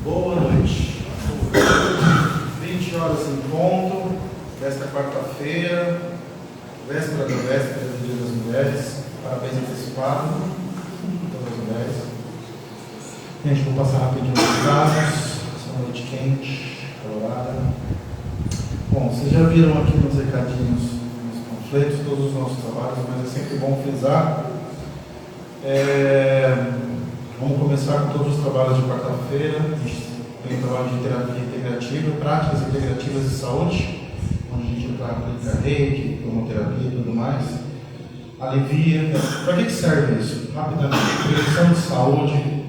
Boa noite. 20 horas em ponto, desta quarta-feira, véspera da véspera do Dia das Mulheres. Parabéns antecipado a todas as mulheres. Gente, vou passar rapidinho os casos. Essa noite quente, calorada. Bom, vocês já viram aqui nos recadinhos, nos panfletos, todos os nossos trabalhos, mas é sempre bom frisar. Vamos começar com todos os trabalhos de quarta-feira. A gente tem trabalho de terapia integrativa, práticas integrativas de saúde, onde a gente aplica reiki, cromoterapia e tudo mais. Alivia. Para que serve isso? Rapidamente, prevenção de saúde,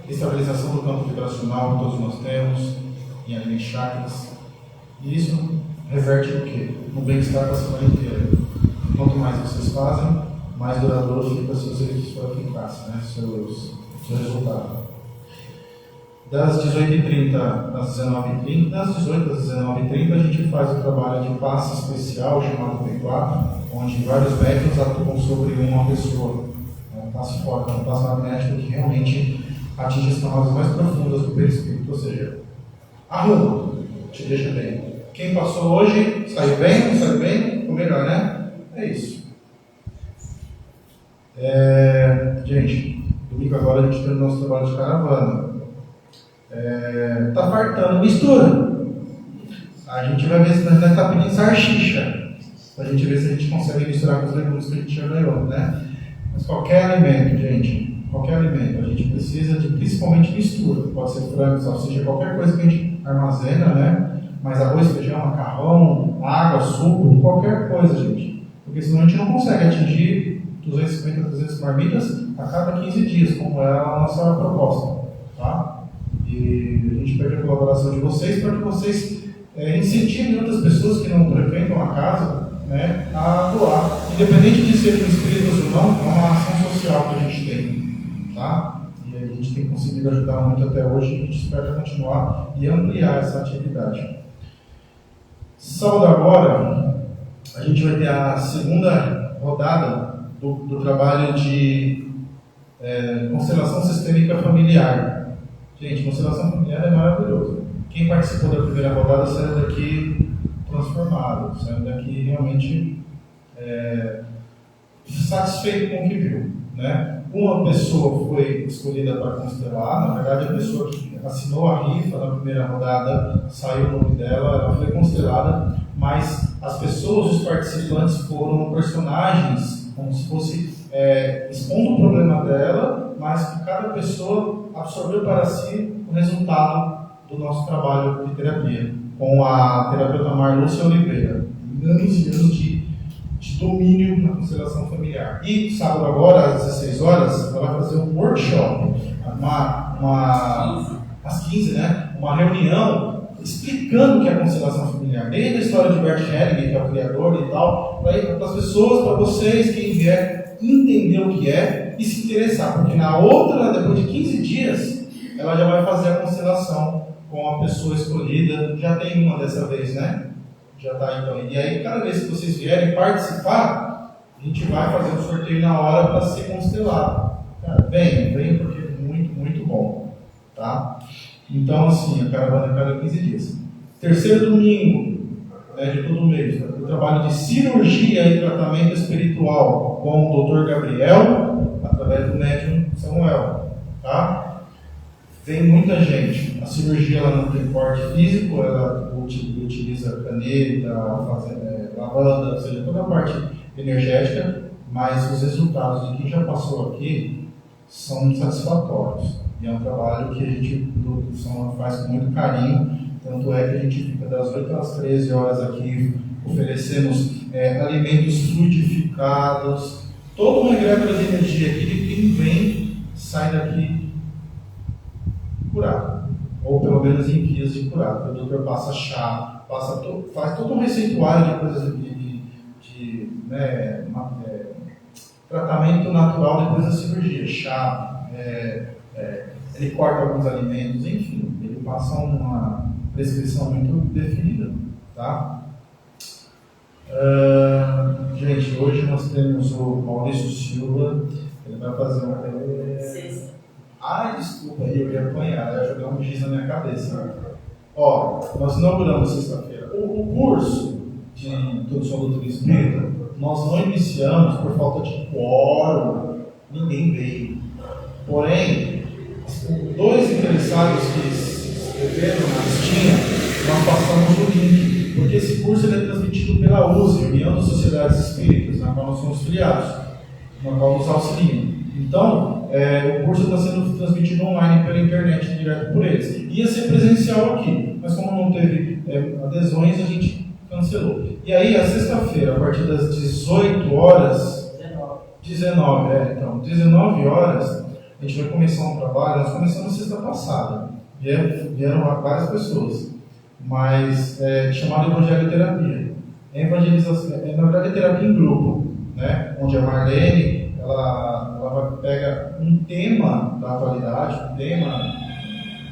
estabilização do campo vibracional que todos nós temos, em alimentos chakras. E isso reverte no quê? No bem-estar para a semana inteira. Quanto mais vocês fazem, mais duradouro fica sua eficácia, né? seu resultado. Das 18h30 às 19h30, das 18h às 19h30 a gente faz o trabalho de passe especial chamado P4, onde vários métodos atuam sobre uma pessoa. Um passe forte, um passe magnético que realmente atinge as camadas mais profundas do perispírito, ou seja, arruma, te deixa bem. Quem passou hoje, saiu bem, não saiu bem, ou melhor, né? É isso. Gente, domingo agora a gente tem o nosso trabalho de caravana. Tá fartando mistura. A gente vai ver se nós está pedindo salsicha, para a gente ver se a gente consegue misturar com os legumes que a gente já ganhou, né? Mas qualquer alimento, gente, qualquer alimento, a gente precisa de principalmente mistura. Pode ser frango, salsicha, qualquer coisa que a gente armazena, né? Mas arroz, feijão, macarrão, água, suco, qualquer coisa, gente. Porque senão a gente não consegue atingir 250, 300 marmitas a cada 15 dias, como é a nossa proposta, tá? E a gente pede a colaboração de vocês para que vocês incentivem outras pessoas que não frequentam a casa, né, a doar. Independente de serem inscritos ou não, é uma ação social que a gente tem, tá? E a gente tem conseguido ajudar muito até hoje e a gente espera continuar e ampliar essa atividade. Sábado agora, a gente vai ter a segunda rodada do trabalho de constelação sistêmica familiar. Gente, constelação familiar é maravilhoso. Quem participou da primeira rodada saiu daqui transformado, saiu daqui realmente satisfeito com o que viu, né? Uma pessoa foi escolhida para constelar, na verdade a pessoa que assinou a rifa na primeira rodada, saiu o nome dela, ela foi constelada, mas as pessoas, os participantes foram personagens, como se fosse expondo o problema dela, mas que cada pessoa absorveu para si o resultado do nosso trabalho de terapia, com a terapeuta Marlúcia Oliveira. Anos e anos de domínio na constelação familiar. E sábado agora, às 16 horas, ela vai fazer um workshop, às 15, né? Uma reunião explicando o que é a constelação familiar, desde a história de Bert Hellinger, que é o criador e tal, para as pessoas, para vocês, quem vier, entender o que é e se interessar, porque na outra, depois de 15 dias, ela já vai fazer a constelação com a pessoa escolhida. Já tem uma dessa vez, né? Já está então. E aí, cada vez que vocês vierem participar, a gente vai fazer um sorteio na hora para ser constelado. Cara, venham porque é muito, muito bom. Tá? Então, assim, a caravana é cada 15 dias. Terceiro domingo, né, de todo mês, o trabalho de cirurgia e tratamento espiritual com o Dr. Gabriel, através do médium Samuel. Tá? Tem muita gente. A cirurgia ela não tem porte físico, ela utiliza caneta, lavanda, ou seja, toda a parte energética, mas os resultados de quem já passou aqui são satisfatórios. E é um trabalho que a gente faz com muito carinho, tanto é que a gente fica das 8 às 13 horas aqui, oferecemos alimentos frutificados, toda uma egrégora de energia aqui de quem vem, sai daqui curado, ou pelo menos em vias de curado. O doutor passa chá, faz todo um receituário de coisas de tratamento natural depois da cirurgia, chá, ele corta alguns alimentos, enfim, ele passa uma prescrição muito definida, tá? Gente, hoje nós temos o Maurício Silva, ele vai fazer Ah, desculpa, eu ia apanhar, ia jogar um giz na minha cabeça. Ó, nós inauguramos sexta-feira. O curso de introdução ao doutrina espírita, nós não iniciamos por falta de quórum, ninguém veio. Porém, dois interessados que se inscreveram na listinha, nós passamos o link, porque esse curso ele é transmitido pela USE, União das Sociedades Espíritas, na qual nós somos filiados, na qual nos auxiliam. Então, o curso está sendo transmitido online pela internet, direto por eles. Ia ser presencial aqui, mas como não teve adesões, a gente cancelou. E aí, a sexta-feira, a partir das 18 horas... 19 horas, a gente vai começar um trabalho. Nós começamos sexta passada. Vieram várias pessoas, mas chamado Evangelioterapia. Na verdade, é terapia em grupo, né? Onde a Marlene ela pega um tema da atualidade, um tema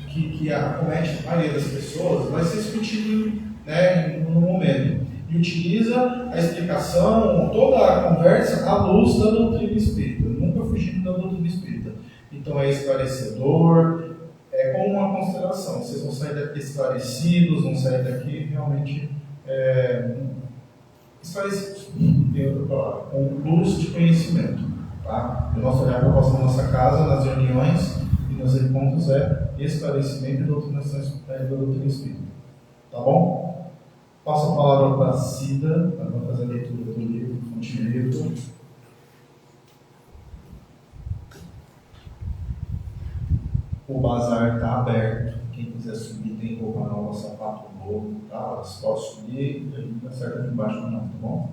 que acomete a maioria das pessoas, vai ser discutido, né, no momento. E utiliza a explicação, toda a conversa à luz da doutrina espírita, nunca fugindo da doutrina espírita. Então é esclarecedor, é como uma constelação. Vocês vão sair daqui esclarecidos, vão sair daqui realmente esclarecidos, tem outra palavra, com luz de conhecimento. Tá? O nosso olhar proposta na nossa casa, nas reuniões e nos encontros é esclarecimento e doutrinação da doutrina espírita. Tá bom? Passo a palavra para a Cida, para fazer a leitura do livro, fonte livro. O bazar está aberto. Quem quiser subir tem roupa nova, sapato novo, tá? Você pode subir e a gente acerta aqui embaixo do nome, tá bom?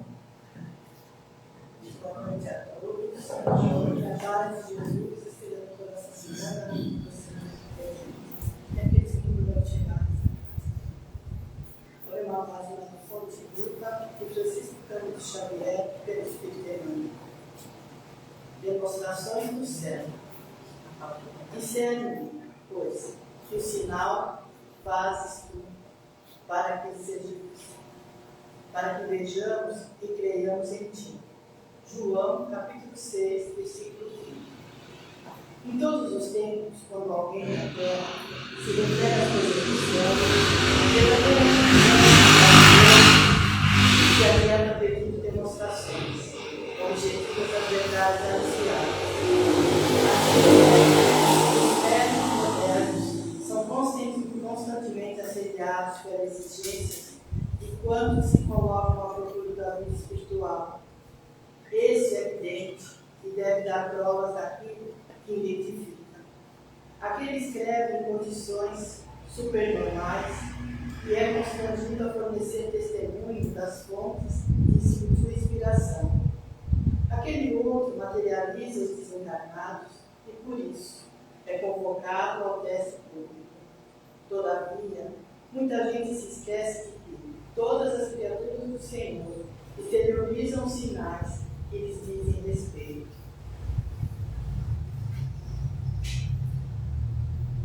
Boa noite a todos. Trabalhos de Jesus, esperando por essa semana. É pedindo para chegar. Foi uma página da Fonte Viva do Francisco Cândido Xavier, pelo Espírito Emmanuel. Demonstrações do céu. Discerne, pois, que o sinal fazes tu, para que vejamos e creiamos em ti. João, capítulo 6, versículo 30. Em todos os tempos, quando alguém na terra se refere às coisas do céu, se adianta pedindo demonstrações, objetivas das verdades anunciadas. Constantemente assediados pela existência e quando se colocam à procura da vida espiritual. Esse é evidente e deve dar provas daquilo que identifica. Aquele escreve em condições supernormais e é constrangido a fornecer testemunho das fontes de sua inspiração. Aquele outro materializa os desencarnados e, por isso, é convocado ao teste público. Todavia, muita gente se esquece de que todas as criaturas do Senhor exteriorizam os sinais que lhes dizem respeito.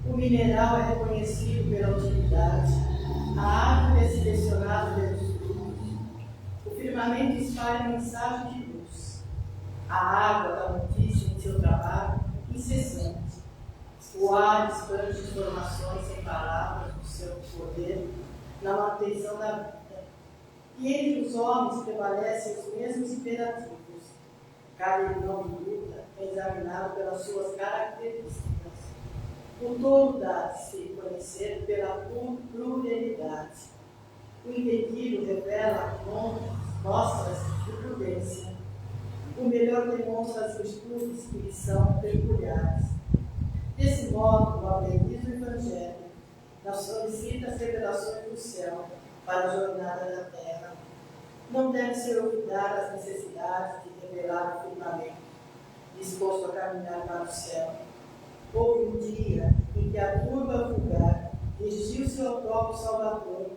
O mineral é reconhecido pela utilidade, a árvore é selecionada pelos frutos, o firmamento espalha mensagem de luz, a água dá notícia em seu trabalho incessante. O ar expande informações sem palavras do seu poder na manutenção da vida. E entre os homens prevalecem os mesmos imperativos. Cada irmão de luta é examinado pelas suas características. O todo dá de se conhecer pela pluralidade. O entendido revela mostras de prudência. O melhor demonstra as virtudes que lhe são peculiares. Desse modo, o aprendiz do Evangelho nos solicita as revelações do céu para a jornada da terra. Não deve ser olvidar as necessidades de revelar o firmamento, disposto a caminhar para o céu. Houve um dia em que a turba vulgar dirigiu-se ao próprio Salvador,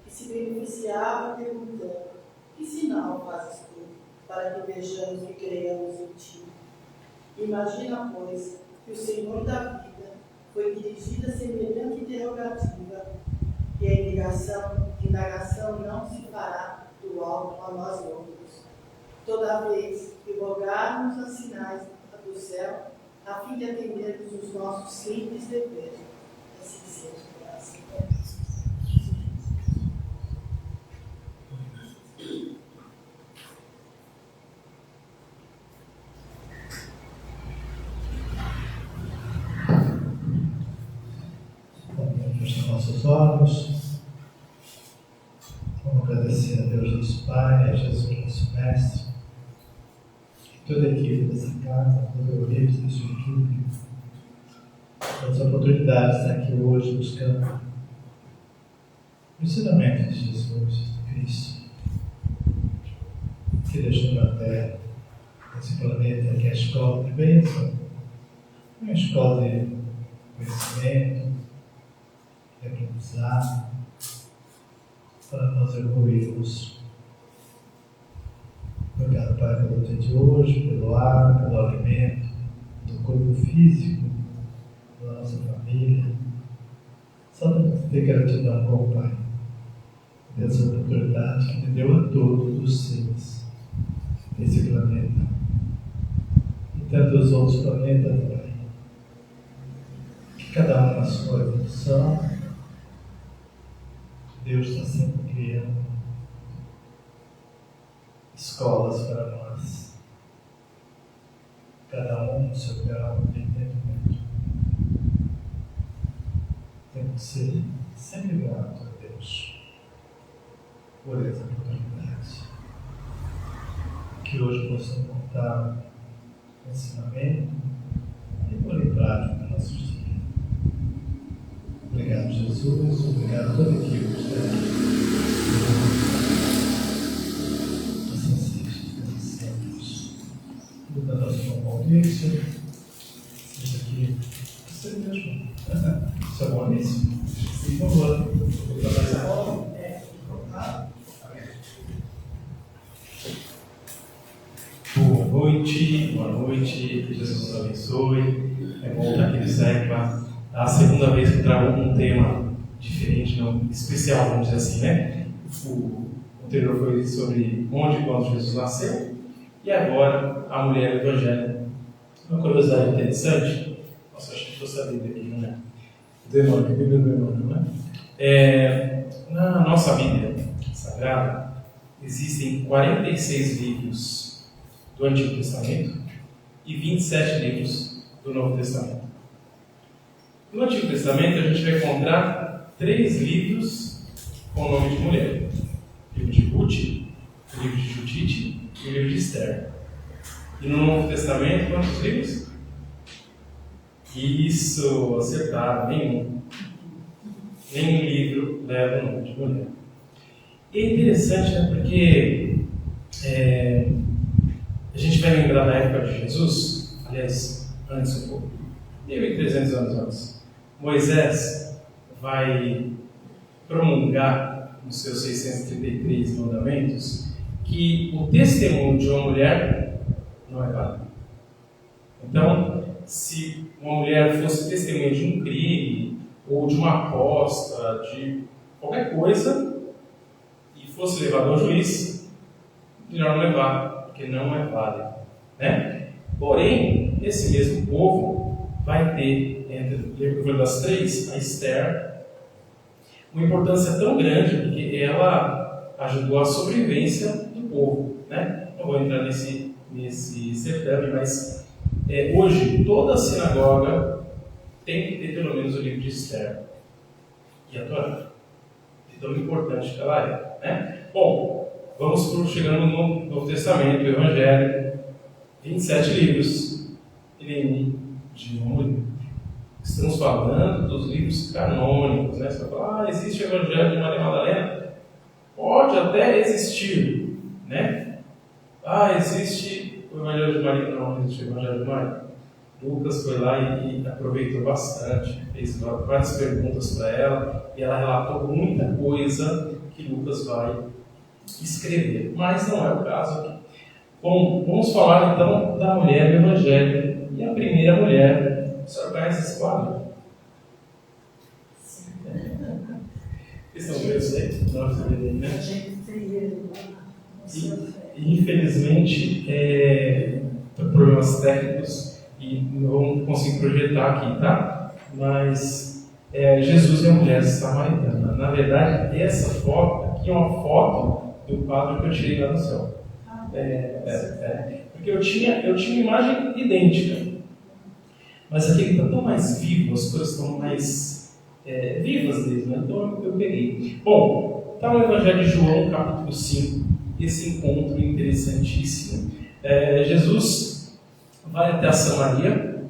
que se beneficiava perguntando: que sinal fazes tu para que vejamos e creiamos em ti? Imagina, pois, que o Senhor da vida foi dirigida a semelhante interrogativa, e a indagação não se fará do alto a nós outros. Toda vez que rogarmos os sinais do céu, a fim de atendermos os nossos simples deveres. Assim seja, graças a Deus. Vamos fechar nossos olhos. Vamos agradecer a Deus nosso Pai, a Jesus nosso Mestre, toda a equipe dessa casa, toda a equipe da sua equipe, todas as oportunidades de estar aqui hoje buscando o ensinamento de Jesus, de Cristo, que deixou na Terra, nesse planeta que é a escola de bênção, uma escola de conhecimento, de aprendizado, para nós evoluirmos. Obrigado, Pai, pelo dia de hoje, pelo ar, pelo alimento, do corpo físico, da nossa família. Só para ter gratidão com o Pai, dessa oportunidade que me deu a todos os seres desse planeta e tantos outros planetas, Pai, que cada um na sua evolução, Deus está sempre criando escolas para nós, cada um no seu grau de entendimento. Temos que ser sempre grato a Deus por essa oportunidade. Que hoje possamos contar o ensinamento e pôr em prática no nosso dia. Obrigado, Jesus. Obrigado a toda a equipe que está aqui. Assim seja, tudo da nossa irmã Maurício, seja aqui, você mesmo. Seu Maurício, por favor. Boa noite, que Jesus nos abençoe. É bom estar aqui no SECPA. A segunda vez que eu trago um tema diferente, não especial, vamos dizer assim, né? O anterior foi sobre onde e quando Jesus nasceu, e agora a mulher do Evangelho. Uma curiosidade interessante, nossa, acho que estou sabendo aqui, não é? Do Emmanuel, que Bíblia do Emmanuel, né? Na nossa Bíblia Sagrada, existem 46 livros do Antigo Testamento e 27 livros do Novo Testamento. No Antigo Testamento, a gente vai encontrar 3 livros com o nome de mulher: o livro de Ruth, o livro de Judite e o livro de Esther. E no Novo Testamento, quantos livros? Isso, acertaram, nenhum. Nenhum livro leva o nome de mulher. E é interessante, né, porque a gente vai lembrar da época de Jesus, aliás, antes um pouco, 1.300 anos antes. Moisés vai promulgar nos seus 633 mandamentos que o testemunho de uma mulher não é válido. Então, se uma mulher fosse testemunha de um crime, ou de uma aposta, de qualquer coisa, e fosse levado ao juiz, melhor não levar, porque não é válido, né? Porém, esse mesmo povo vai ter, entre o livro das 3, a Esther, uma importância tão grande, porque ela ajudou a sobrevivência do povo, né? Não vou entrar nesse certame, mas hoje toda a sinagoga tem que ter pelo menos o livro de Esther e a Torá, de tão importante que ela é, né? Bom, vamos chegando no Novo Testamento, o Evangelho, 27 livros e nenhum de uma mulher. Estamos falando dos livros canônicos, né? Você vai falar, existe o Evangelho de Maria Madalena? Pode até existir, né? Existe o Evangelho de Maria? Não, não existe o Evangelho de Maria. Lucas foi lá e aproveitou bastante, fez várias perguntas para ela, e ela relatou muita coisa que Lucas vai escrever, mas não é o caso aqui. Bom, vamos falar então da mulher do Evangelho, e a primeira mulher. O senhor conhece esse quadro? Vocês estão vendo isso aí? Não, você vê, né? E infelizmente, por problemas técnicos, e não consigo projetar aqui, tá? Mas Jesus e a mulher samaritana. Na verdade, essa foto aqui é uma foto do quadro que eu tirei lá no céu. Porque eu tinha uma imagem idêntica, mas aqui está tão mais vivo, as coisas estão mais vivas mesmo, né? Então eu peguei. Bom, está no Evangelho de João, capítulo 5, esse encontro interessantíssimo. Jesus vai até a Samaria,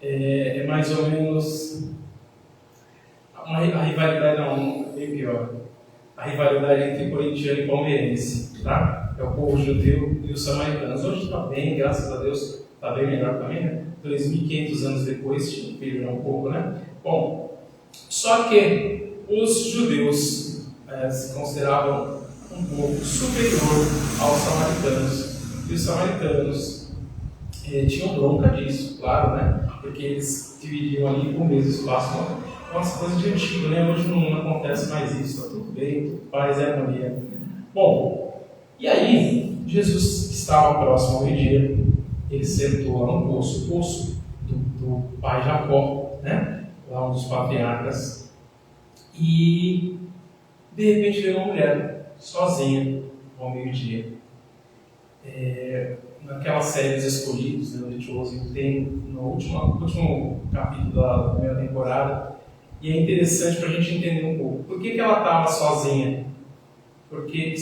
é mais ou menos a rivalidade, não, bem pior, a rivalidade entre corintiano e palmeirense, tá? É o povo judeu e os samaritanos. Hoje está bem, graças a Deus, está bem melhor também, né? 2.500 anos depois, melhorou um pouco, né? Bom, só que os judeus se consideravam um povo superior aos samaritanos. E os samaritanos tinham bronca disso, claro, né? Porque eles dividiam ali o mesmo espaço. Nossa, coisa de antigo, né? Hoje não acontece mais isso, está tudo bem, tudo paz e harmonia. Bom, e aí, Jesus estava próximo ao meio-dia, ele sentou lá no poço, o poço do pai Jacó, né? Lá um dos patriarcas, e de repente veio uma mulher, sozinha, ao meio-dia. Naquela série Os Escolhidos, né, onde Chosen tem no último capítulo da primeira temporada, e é interessante para a gente entender um pouco. Por que ela estava sozinha? Porque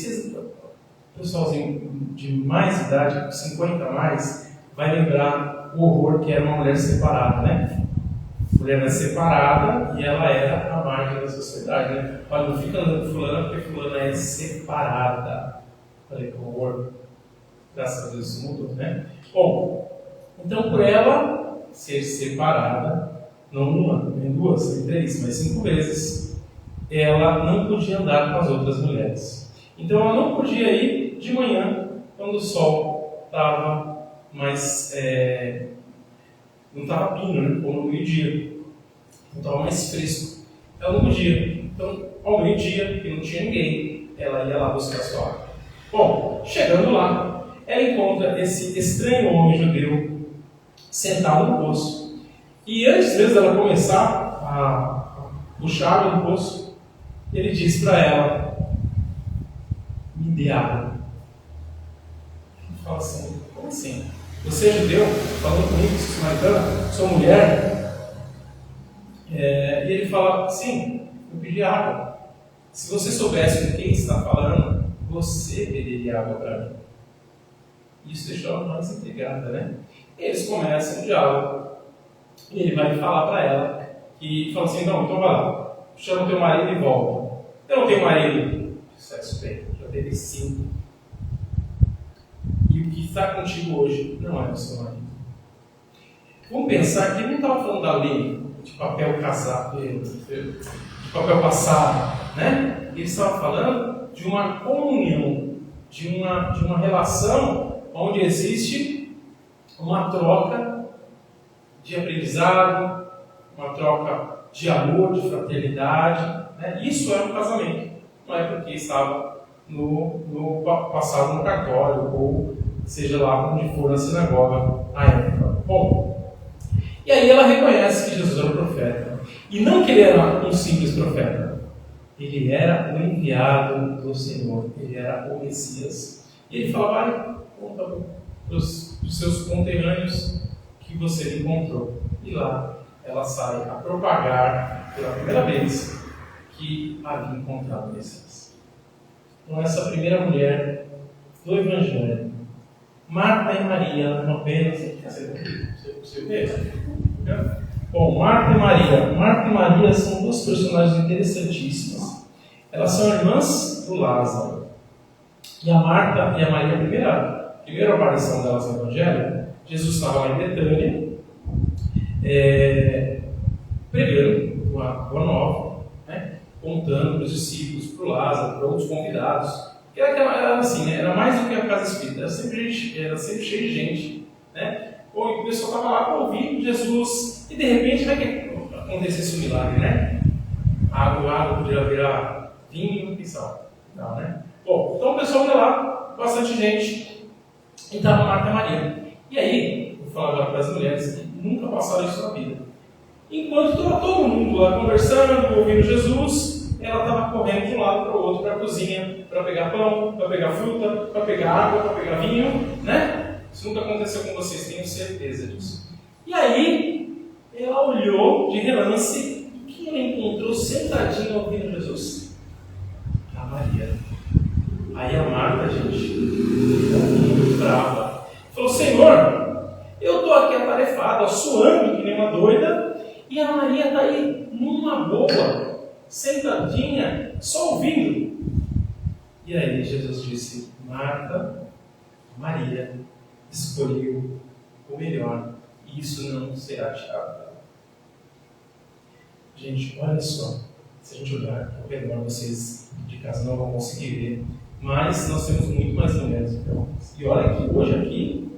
o pessoalzinho de mais idade, 50 a mais, vai lembrar o horror que era uma mulher separada, né? A mulher era separada e ela era a margem da sociedade, né? Olha, não fica andando com fulana porque fulana é separada. Olha que horror. Graças a Deus isso mudou, né? Bom, então por ela ser separada, não uma, nem duas, nem três, mas 5 vezes, ela não podia andar com as outras mulheres. Então ela não podia ir de manhã, quando o sol estava mais... não estava pino, né? Como no meio-dia. Então estava mais fresco. Ela não podia. Então, ao meio-dia, que não tinha ninguém, ela ia lá buscar a sua água. Bom, chegando lá, ela encontra esse estranho homem judeu sentado no poço. E antes mesmo dela começar a puxar água do poço, ele diz para ela: me dê água. Ele fala assim: como assim? Você é judeu? Falando comigo, sou samaritana, sou mulher? E ele fala: sim, eu pedi água. Se você soubesse com quem está falando, você pediria água para mim. Isso deixou ela mais intrigada, né? E eles começam o diálogo. E ele vai falar para ela e fala assim: não, então vai lá, chama o teu marido e volta. Eu não tenho marido. Sexo bem, já teve 5. E o que está contigo hoje não é o seu marido. Vamos pensar que ele não estava falando da lei de papel casado, de papel passado, né? Ele estava falando de uma comunhão, de uma relação onde existe uma troca de aprendizado, uma troca de amor, de fraternidade, né? Isso é um casamento. Não é porque estava passado no cartório, ou seja lá onde for na sinagoga à época. Bom, e aí ela reconhece que Jesus era um profeta. E não que ele era um simples profeta. Ele era o enviado do Senhor. Ele era o Messias. E ele fala: vai, conta para os seus conterrâneos que você encontrou. E lá ela sai a propagar pela primeira vez que havia encontrado o Messias. Então essa primeira mulher do Evangelho, Marta e Maria, não apenas... Bom, Marta e Maria são 2 personagens interessantíssimas. Elas são irmãs do Lázaro. E a Marta e a Maria, a primeira aparição delas no Evangelho, Jesus estava lá em Betânia, pregando uma boa nova, né? Contando para os discípulos, para o Lázaro, para outros convidados. Era assim, né? Era mais do que a casa espírita, era sempre cheio de gente, né? O pessoal estava lá para ouvir Jesus, e de repente vai que acontecesse um milagre, né? Água podia virar vinho e sal. Não, né? Bom, então o pessoal ia lá, bastante gente, e estava Marta e Maria. E aí, falar agora para as mulheres que nunca passaram isso na vida. Enquanto estava todo mundo lá conversando, ouvindo Jesus, ela estava correndo de um lado para o outro, para a cozinha, para pegar pão, para pegar fruta, para pegar água, para pegar vinho, né? Isso nunca aconteceu com vocês, tenho certeza disso. E aí, ela olhou de relance e quem ela encontrou sentadinha ouvindo Jesus? A Maria. Aí a Marta, gente, ficou muito brava. Falou: Senhor, eu estou aqui atarefada, suando que nem uma doida, e a Maria está aí numa boa, sentadinha, só ouvindo. E aí Jesus disse: Marta, Maria escolheu o melhor, e isso não será tirado dela. Gente, olha só, se a gente olhar ao redor, vocês de casa não vão conseguir ver, mas nós temos muito mais mulheres do que homens. E olha que hoje aqui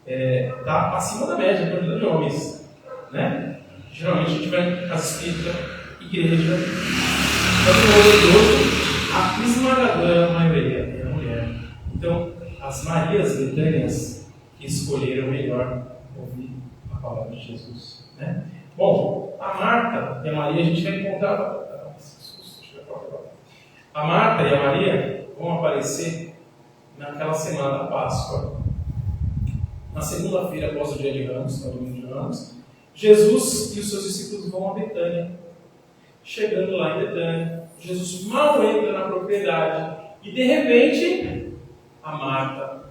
está acima da média a quantidade de homens, né? Geralmente a gente vai casa espírita, igreja, a esmagadora maioria é a mulher. Então, as Marias betânias que escolheram melhor ouvir a palavra de Jesus, né? Bom, a Marta e a Maria a gente vai encontrar. A Marta e a Maria vão aparecer naquela semana da Páscoa. Na segunda-feira, após o dia de Ramos, no domingo de Ramos, Jesus e os seus discípulos vão a Betânia. Chegando lá em Betânia, Jesus mal entra na propriedade e, de repente, a Marta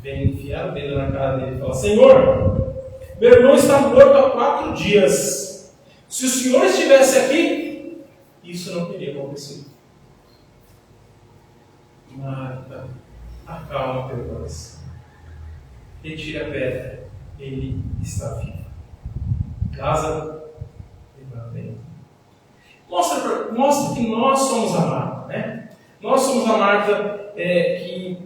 vem enfiar o dedo na cara dele e fala: Senhor, meu irmão está morto há 4 dias. Se o Senhor estivesse aqui, isso não teria acontecido. Marta, acalma teu coração. Retira a pedra, ele está vivo. Lázaro, levanta ele. Mostra que nós somos a Marta, né? Nós somos a Marta que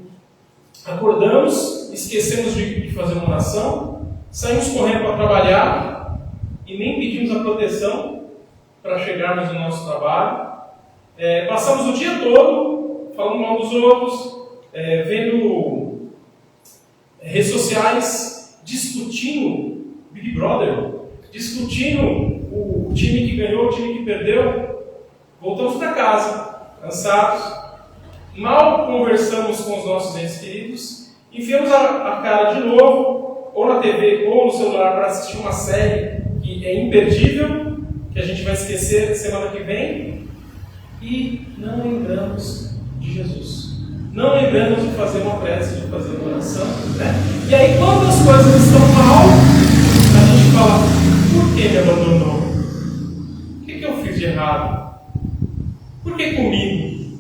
acordamos, esquecemos de fazer uma oração, saímos correndo para trabalhar e nem pedimos a proteção para chegarmos no nosso trabalho. Passamos o dia todo falando mal dos outros, vendo redes sociais, discutindo Big Brother, discutindo o time que ganhou, o time que perdeu. Voltamos para casa, cansados, mal conversamos com os nossos entes queridos, enfiamos a cara de novo, ou na TV ou no celular, para assistir uma série que é imperdível, que a gente vai esquecer semana que vem, e não lembramos de Jesus. Não lembramos de fazer uma prece, de fazer uma oração, né? E aí, quando as coisas estão mal, a gente fala: por que me abandonou? O que eu fiz de errado? Por que comigo?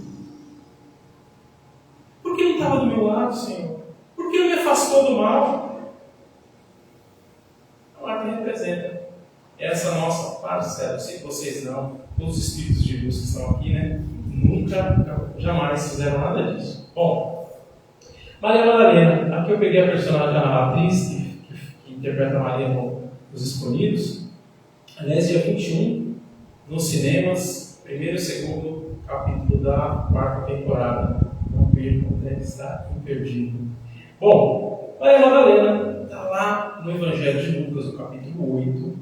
Por que não estava do meu lado, Senhor? Por que não me afastou do mal? A Marta representa essa nossa parcela. Eu sei que vocês não, todos os espíritos de luz que estão aqui, né? Nunca, jamais fizeram nada disso. Bom, Maria Madalena, aqui eu peguei a personagem da atriz que interpreta a Maria nos Escolhidos. Aliás, dia 21, nos cinemas, 1º e 2º capítulo da 4ª temporada. Não percam, deve estar imperdível. Bom, Maria Madalena está lá no Evangelho de Lucas, no capítulo 8,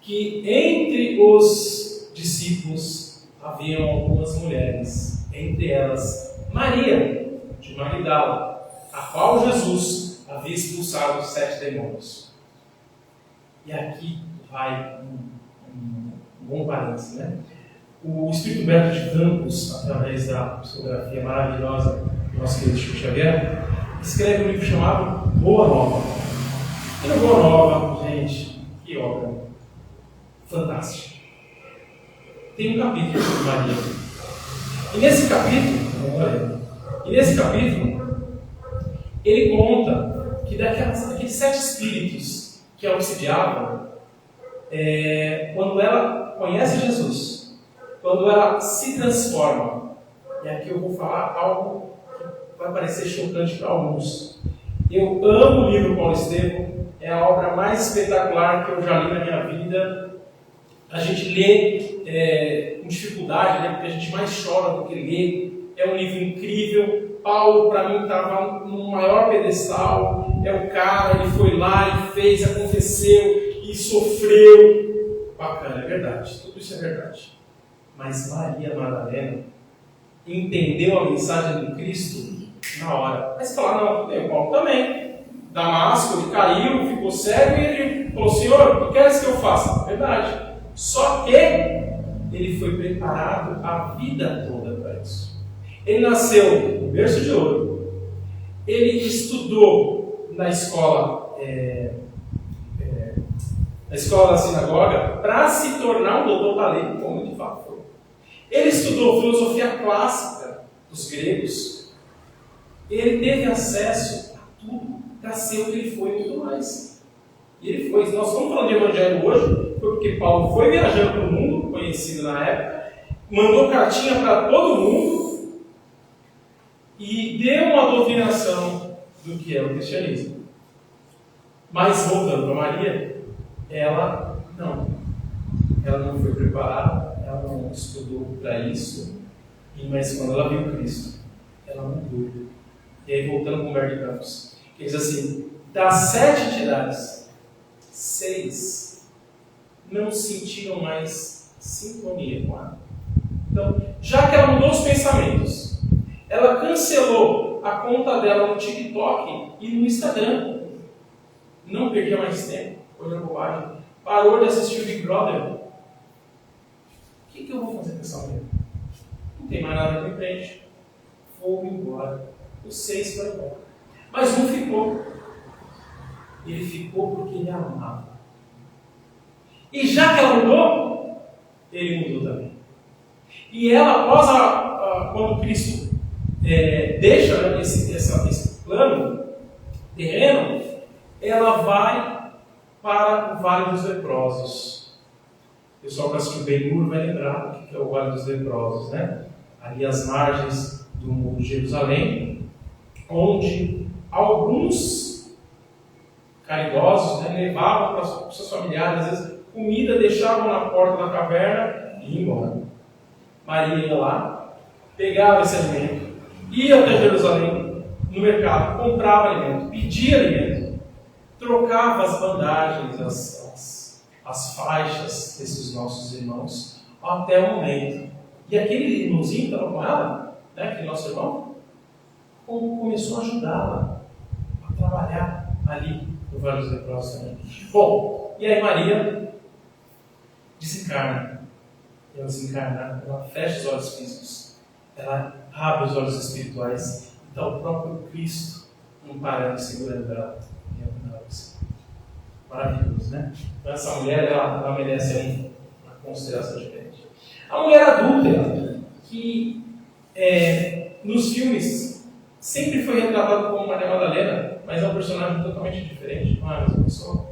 que entre os discípulos haviam algumas mulheres, entre elas Maria, de Magdala, a qual Jesus havia expulsado 7 demônios. E aqui vai um bom parênteses, né? O Espírito Humberto de Campos, através da psicografia maravilhosa do nosso querido Chico Xavier, escreve um livro chamado Boa Nova. E no Boa Nova, gente, que obra fantástica. Tem um capítulo sobre Maria. E nesse capítulo, ele conta que daqueles 7 espíritos que a obsidiavam, quando ela conhece Jesus, quando ela se transforma, e aqui eu vou falar algo que vai parecer chocante para alguns. Eu amo o livro Paulo Estevam, é a obra mais espetacular que eu já li na minha vida. A gente lê com dificuldade, né, porque a gente mais chora do que lê. É um livro incrível. Paulo, para mim, estava no maior pedestal. é o cara, ele foi lá e fez, aconteceu e sofreu. Bacana, é verdade, tudo isso é verdade. Mas Maria Madalena entendeu a mensagem de Cristo na hora. Mas claro, não, o Paulo também. Damasco, ele caiu, ficou cego e ele falou: Senhor, o que queres que eu faça? Verdade. Só que ele foi preparado a vida toda para isso. Ele nasceu no berço de ouro. Ele estudou na escola, da sinagoga, para se tornar um doutor da lei, como de fato foi. Ele estudou filosofia clássica dos gregos. Ele teve acesso a tudo para ser o que ele foi e muito mais. E ele foi. Nós estamos falando de evangelho hoje, porque Paulo foi viajando pelo mundo, conhecido na época, mandou cartinha para todo mundo e deu uma doutrinação do que é o cristianismo. Mas voltando para Maria, ela não foi preparada, ela não estudou para isso, mas quando ela viu Cristo, ela mudou. E aí, voltando com o Humberto de Campos, ele diz assim: das 7 entidades, 6 não sentiram mais sintonia com ela. Então, já que ela mudou os pensamentos, ela cancelou a conta dela no TikTok e no Instagram, não perdia mais tempo olhando bobagem, parou de assistir o Big Brother. O que eu vou fazer com essa mulher? Não tem mais nada que me prende. Vou embora. Os 6 foram embora. Mas um ficou. Ele ficou porque ele amava. E já que ela mudou, ele mudou também. E ela, após quando Cristo deixa esse plano terreno, ela vai para o Vale dos Leprosos. O pessoal que assistiu Ben-Hur vai lembrar o que é o Vale dos Leprosos, né? Ali às margens do Muro de Jerusalém, onde alguns caridosos, né, levavam para os seus familiares, às vezes, comida, deixavam na porta da caverna e iam embora. Maria ia lá, pegava esse alimento, ia até Jerusalém, no mercado, comprava alimento, pedia alimento, trocava as bandagens, as faixas desses nossos irmãos, até o momento. E aquele irmãozinho que estava com ela, né, aquele nosso irmão, começou a ajudá-la a trabalhar ali no Vale dos Leprosos também. Bom, e aí Maria desencarna. E ao desencarnar, ela fecha os olhos físicos, ela abre os olhos espirituais, e dá o próprio Cristo amparando, segurando ela. Maravilhoso, né? Então essa mulher, ela merece aí uma consideração diferente. A mulher adúltera, que nos filmes sempre foi retratada como Maria Madalena, mas é um personagem totalmente diferente, não é a mesma pessoa.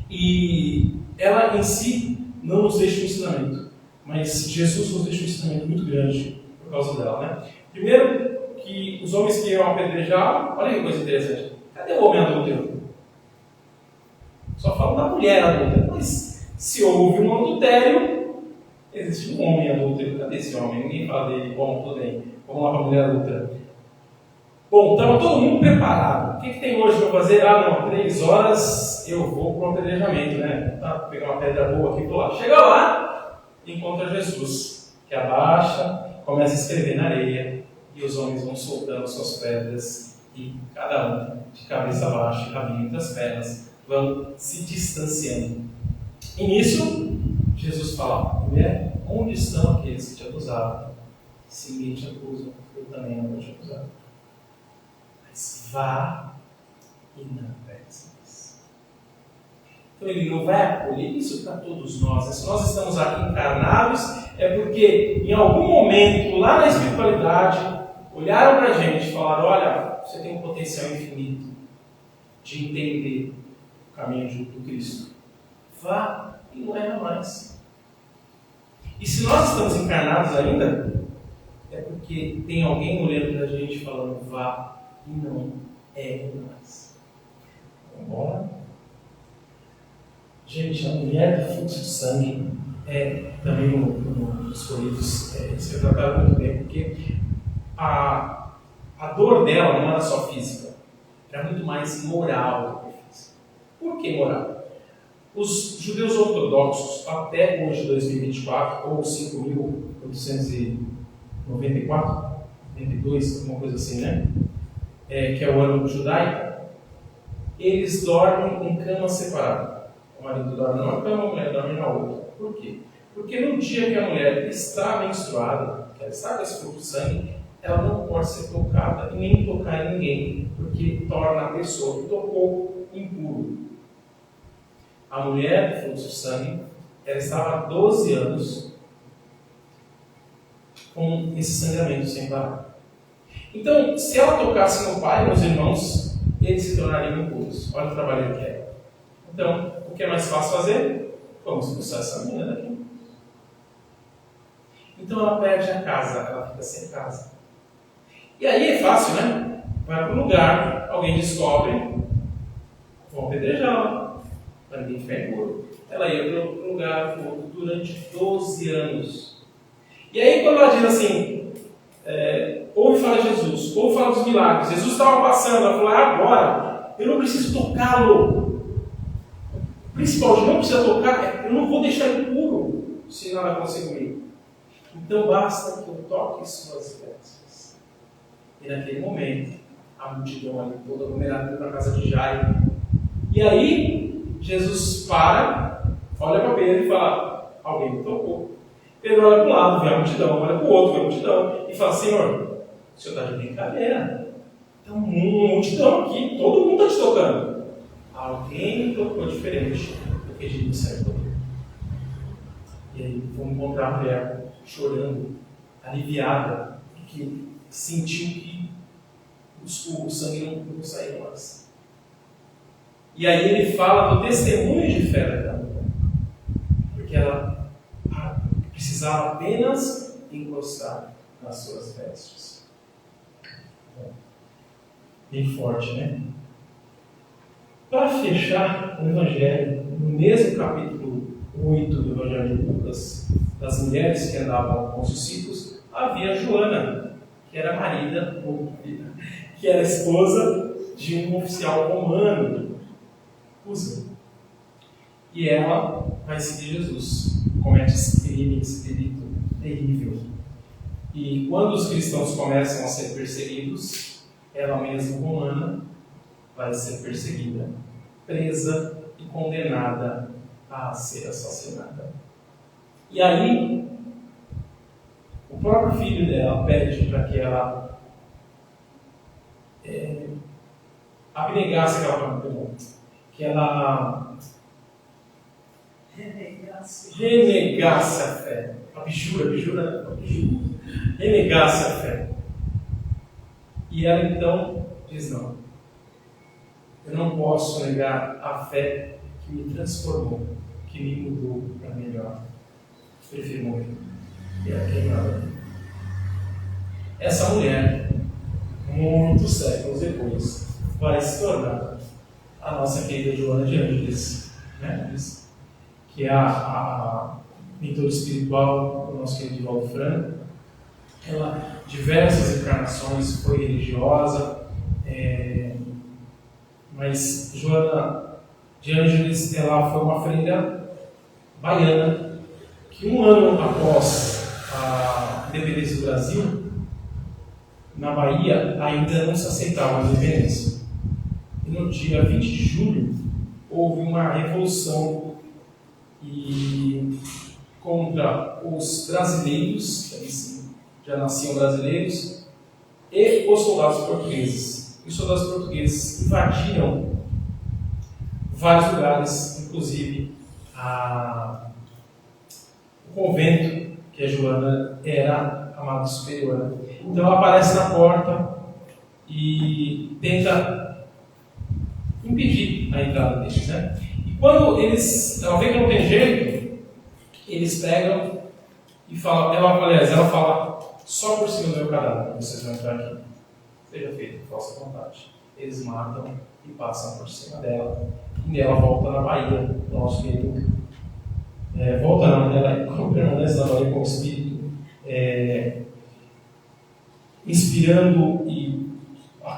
E ela em si não nos deixa um ensinamento, mas Jesus nos deixa um ensinamento muito grande por causa dela, né? Primeiro, que os homens que iam apedrejar, olha que coisa interessante, cadê o homem adúltero? Só falam da mulher adúltera, mas se houve um adultério, existe um homem adúltero. Cadê esse homem? Ninguém fala dele. Bom, tudo bem, vamos lá para a mulher adúltera. Bom, estava todo mundo preparado. O que tem hoje para fazer? 3 horas eu vou para o apedrejamento, né? Vou pegar uma pedra boa aqui e pular. Chega lá, encontra Jesus, que abaixa, começa a escrever na areia, e os homens vão soltando suas pedras, e cada um, de cabeça baixa, rabinho entre as pernas, vão se distanciando. E nisso, Jesus fala: mulher, onde estão aqueles que te acusavam? Se ninguém te acusa, eu também não vou te acusar. Mas vá e não peques mais. Então ele não vai acolher isso para todos nós. Se nós estamos aqui encarnados, é porque em algum momento, lá na espiritualidade, olharam para a gente e falaram: olha, você tem um potencial infinito de entender o caminho do Cristo. Vá e não erra mais. E se nós estamos encarnados ainda, é porque tem alguém olhando para a gente falando: vá e não erre mais. Vamos lá? Gente, a mulher do fluxo de sangue também nos Coríntios eles retrataram muito bem, porque a dor dela não era só física. era muito mais moral do que físico. Por que moral? Os judeus ortodoxos, até hoje, 2024, ou 5.894, 92, alguma coisa assim, né? Que é o ano judaico, eles dormem em cama separada. O marido dorme numa cama, a mulher dorme na outra. Por quê? Porque no dia que a mulher está menstruada, que ela está com esse fluxo de sangue, ela não pode ser tocada e nem tocar em ninguém, porque torna a pessoa que tocou impuro. A mulher do fluxo de sangue, ela estava há 12 anos com esse sangramento sem parar. Então, se ela tocasse no pai e nos irmãos, eles se tornariam impuros. Olha o trabalho que é. Então, o que é mais fácil fazer? Vamos expulsar essa menina daqui. Então ela perde a casa, ela fica sem casa. E aí é fácil, né? Vai para um lugar, alguém descobre, vão apedrejá-la, para ninguém ficar impuro. Ela ia para um lugar durante 12 anos. E aí quando ela diz assim, ouve falar de Jesus, ouve falar dos milagres, Jesus estava passando, ela falou, agora, eu não preciso tocá-lo. O principal de não precisar tocar, eu não vou deixar impuro se nada acontecer comigo. Então basta que eu toque suas vestes. E naquele momento, a multidão ali toda aglomerada para a casa de Jairo. E aí, Jesus para, olha para Pedro e fala, alguém me tocou. Pedro olha para um lado, vê a multidão, olha para o outro, vê a multidão, e fala, Senhor, o Senhor está de brincadeira. Tem uma multidão aqui, todo mundo está te tocando. Alguém me tocou diferente do que Jesus certo. E aí, vamos encontrar a mulher chorando, aliviada, porque sentiu que o sangue não saía mais. E aí ele fala do testemunho de fé daquela mulher, porque ela precisava apenas encostar nas suas vestes. Bem forte, né? Para fechar o Evangelho, no mesmo capítulo 8 do Evangelho de Lucas, das mulheres que andavam com os discípulos, havia Joana, que era marida, que era esposa de um oficial romano, Cusa. E ela vai seguir Jesus, comete esse crime, esse delito terrível. E quando os cristãos começam a ser perseguidos, ela mesma, romana, vai ser perseguida, presa e condenada a ser assassinada. E aí, o próprio filho dela pede para que ela abnegasse aquela pergunta, que ela renegasse a fé. Renegasse a fé. E ela então diz, não, eu não posso negar a fé que me transformou, que me mudou para melhor. Prefiro morrer. E ela queimada. Essa mulher, muitos séculos depois, vai se tornar a nossa querida Joana de Ângeles, né? Que é a mentora espiritual do nosso querido Valdo Franco. Ela, diversas encarnações, foi religiosa, mas Joana de Ângeles, ela foi uma freira baiana que um ano após a independência do Brasil, na Bahia, ainda não se aceitava a independência. E no dia 20 de julho, houve uma revolução contra os brasileiros, que eles já nasciam brasileiros, e os soldados portugueses. E os soldados portugueses invadiram vários lugares, inclusive o convento, que a Joana era a Madre Superiora. Então ela aparece na porta e tenta impedir a entrada deles, né? E quando ela vê que não tem jeito, eles pegam e falam, ela fala, só por cima do meu cadáver vocês vão entrar aqui. Seja feito, vossa vontade. Eles matam e passam por cima dela. E ela volta na Bahia, nosso querido. Volta não, ela permanece na Bahia com o Espírito, inspirando e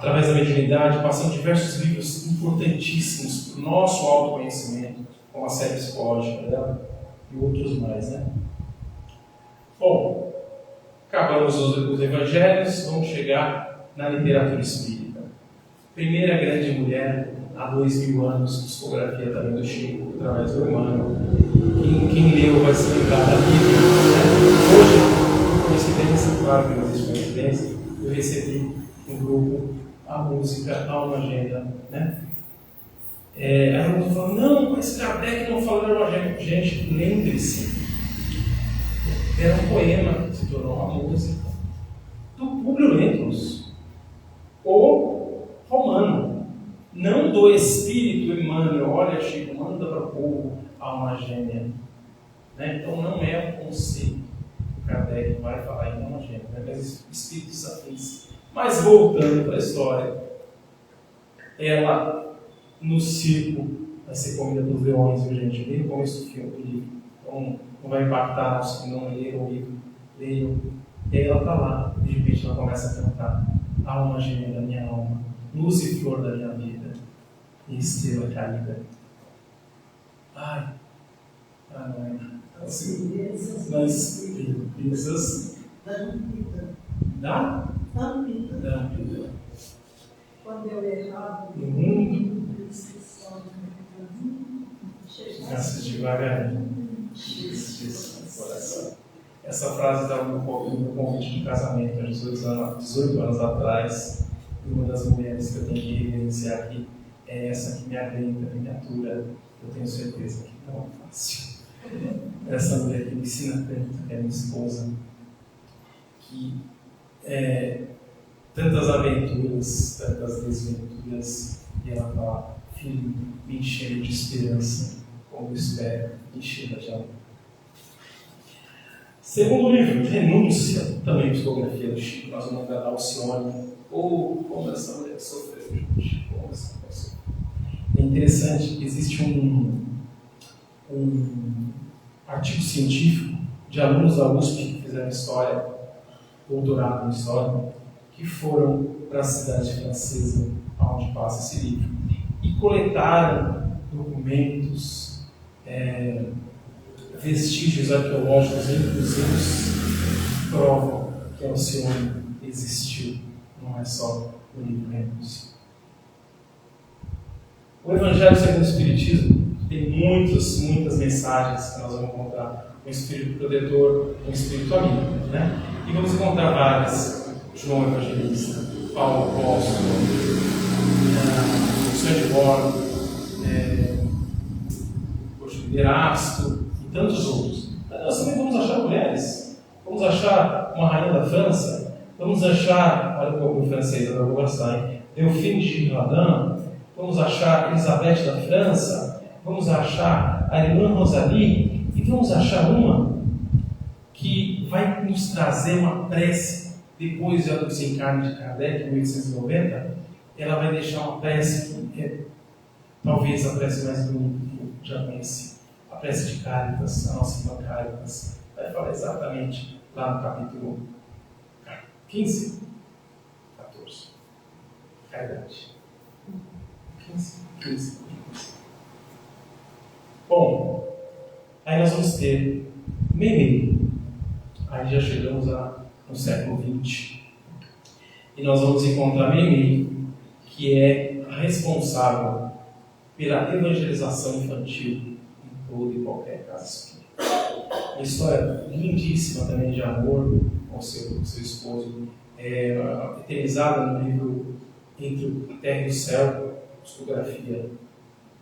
através da mediunidade, passando diversos livros importantíssimos para o nosso autoconhecimento, como a série psicológica dela e outros mais, né? Bom, acabamos os evangelhos, vamos chegar na literatura espírita. Primeira grande mulher, há 2000 anos, psicografia também do Chico, através do Emmanuel. Quem leu vai se lembrar da Bíblia, né? Hoje, por coincidência, claro que não existe coincidência, eu recebi no grupo a música Alma Gêmea, né? Aí a música falou, não, mas Kardec não falou de Alma Gêmea. Gente, lembre-se, era um poema, se tornou uma música, do Públio Lentulus, o romano, não do espírito Emmanuel. Olha, Chico, manda para o povo Alma Gêmea. Né? Então não é um conceito que o Kardec vai falar em Alma Gêmea, né? Mas espíritos afins. Mas voltando para a história, ela no circo vai ser comida dos leões, viu, gente? Bem no começo do filme, do livro. Então não vai impactar os que não leram o livro. Leiam. E aí ela está lá, de repente ela começa a cantar: alma gêmea da minha alma, luz e flor da minha vida, e estrela caída. Ai, não é. Assim, nas princesas da vida. Quando eu errava, No mundo, nasce devagarinho. Essa frase estava no convite de casamento há 18 anos atrás. E uma das mulheres que eu tenho que reverenciar aqui é essa que me aguenta, me atura. Eu tenho certeza que não é fácil. Essa mulher que me ensina tanto, que é minha esposa, que tantas aventuras, tantas desventuras, e ela fala: filho, me encheu de esperança, como eu espero, me encheu de amor. Segundo livro, Renúncia, também psicografia do Chico. Nós vamos dar Alcione. Como essa mulher sofreu, gente, como essa mulher sofreu. É interessante que existe um artigo científico de alunos da USP que fizeram história, doutorado em história, que foram para a cidade francesa, onde passa esse livro, e coletaram documentos, vestígios arqueológicos inclusivos, que provam que Alcione existiu, não é só o livro Renúncia. O Evangelho segundo o Espiritismo tem muitas mensagens que nós vamos encontrar: um espírito protetor, um espírito amigo, né? E vamos encontrar várias: João Evangelista, Paulo Apóstolo, Sandy Borg, Erasto e tantos outros. Nós também vamos achar mulheres, vamos achar uma rainha da França, vamos achar, olha o povo francês, eu vou gostar, hein? Delphine de Girardin, vamos achar Elizabeth da França, vamos achar a irmã Rosalie, e vamos achar uma que vai nos trazer uma prece. Depois do desencarne de Kardec, em 1890, ela vai deixar uma prece que é talvez a prece mais bonita que eu já conheci. A prece de Cáritas, a nossa irmã Cáritas, vai falar exatamente lá no capítulo 15, 14. Caridade. 15. Bom, aí nós vamos ter Memê. Aí já chegamos no século XX. E nós vamos encontrar Memê, que é a responsável pela evangelização infantil em toda e qualquer casa espírita. Uma história lindíssima também de amor com seu esposo, eternizada no livro Entre a Terra e o Céu, psicografia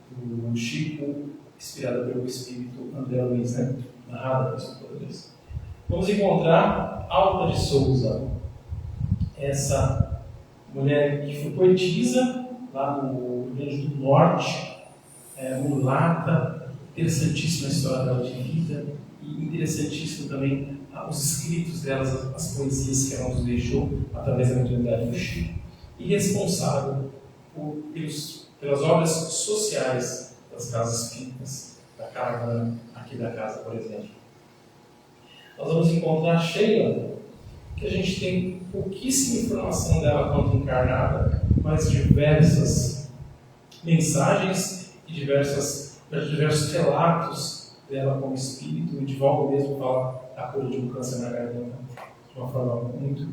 do Chico, inspirada pelo espírito André Luiz, né? Narrada pelo português. Vamos encontrar Alta de Souza, essa mulher que foi poetisa lá no Rio Grande do Norte, mulata, interessantíssima a história dela de vida, e interessantíssimo também os escritos delas, as poesias que ela nos deixou através da mediunidade do Chico, e responsável pelas obras sociais das casas espíritas, da caravana aqui da casa, por exemplo. Nós vamos encontrar Sheila, que a gente tem pouquíssima informação dela quanto encarnada, mas diversas mensagens e diversos relatos dela como espírito. O Divaldo mesmo fala da cura de um câncer na garganta de uma forma muito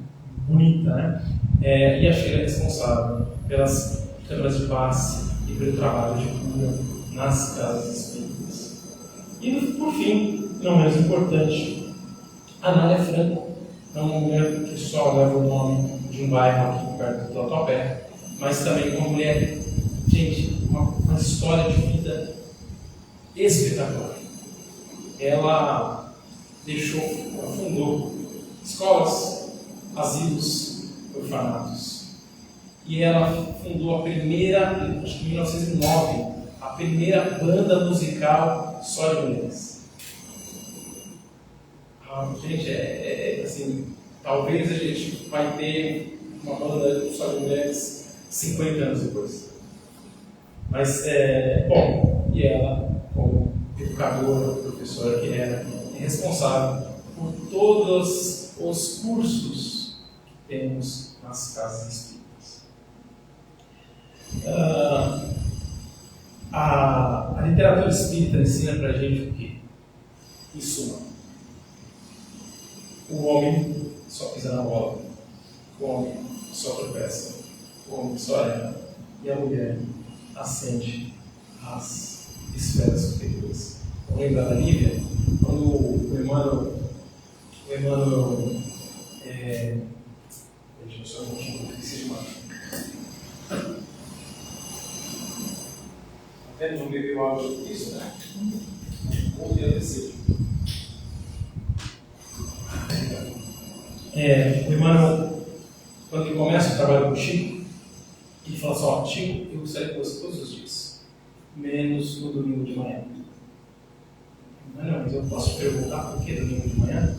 bonita, né? E a Sheila é responsável pelas câmaras de passe e pelo trabalho de cura nas casas espíritas. E, por fim, não menos importante, a Nália Franco é uma mulher que só leva o nome de um bairro aqui perto do Tatuapé, mas também uma mulher, gente, uma história de vida espetacular. Ela fundou escolas, asilos, orfanatos. E ela fundou a primeira, acho que em 1909, a primeira banda musical só de mulheres. Gente, assim, talvez a gente vai ter uma banda só de mulheres 50 anos depois. Mas, bom, e ela, como educadora, professora que era, é responsável por todos os cursos que temos nas casas espíritas. A literatura espírita ensina para a gente o quê? Em suma, o homem só pisa na bola, o homem só tropeça, o homem só erra, e a mulher ascende às esferas superiores. Lembra da Lívia? Quando o Emmanuel deixa eu só um pouquinho, esqueci de mais. Até não bebeu água disso, né? Ou dia descer. O Emmanuel, quando ele começa o trabalho com o Chico, ele fala assim: ó, Chico, eu gostaria que fosse todos os dias, menos no domingo de manhã. Não, mas eu posso perguntar por que domingo de manhã?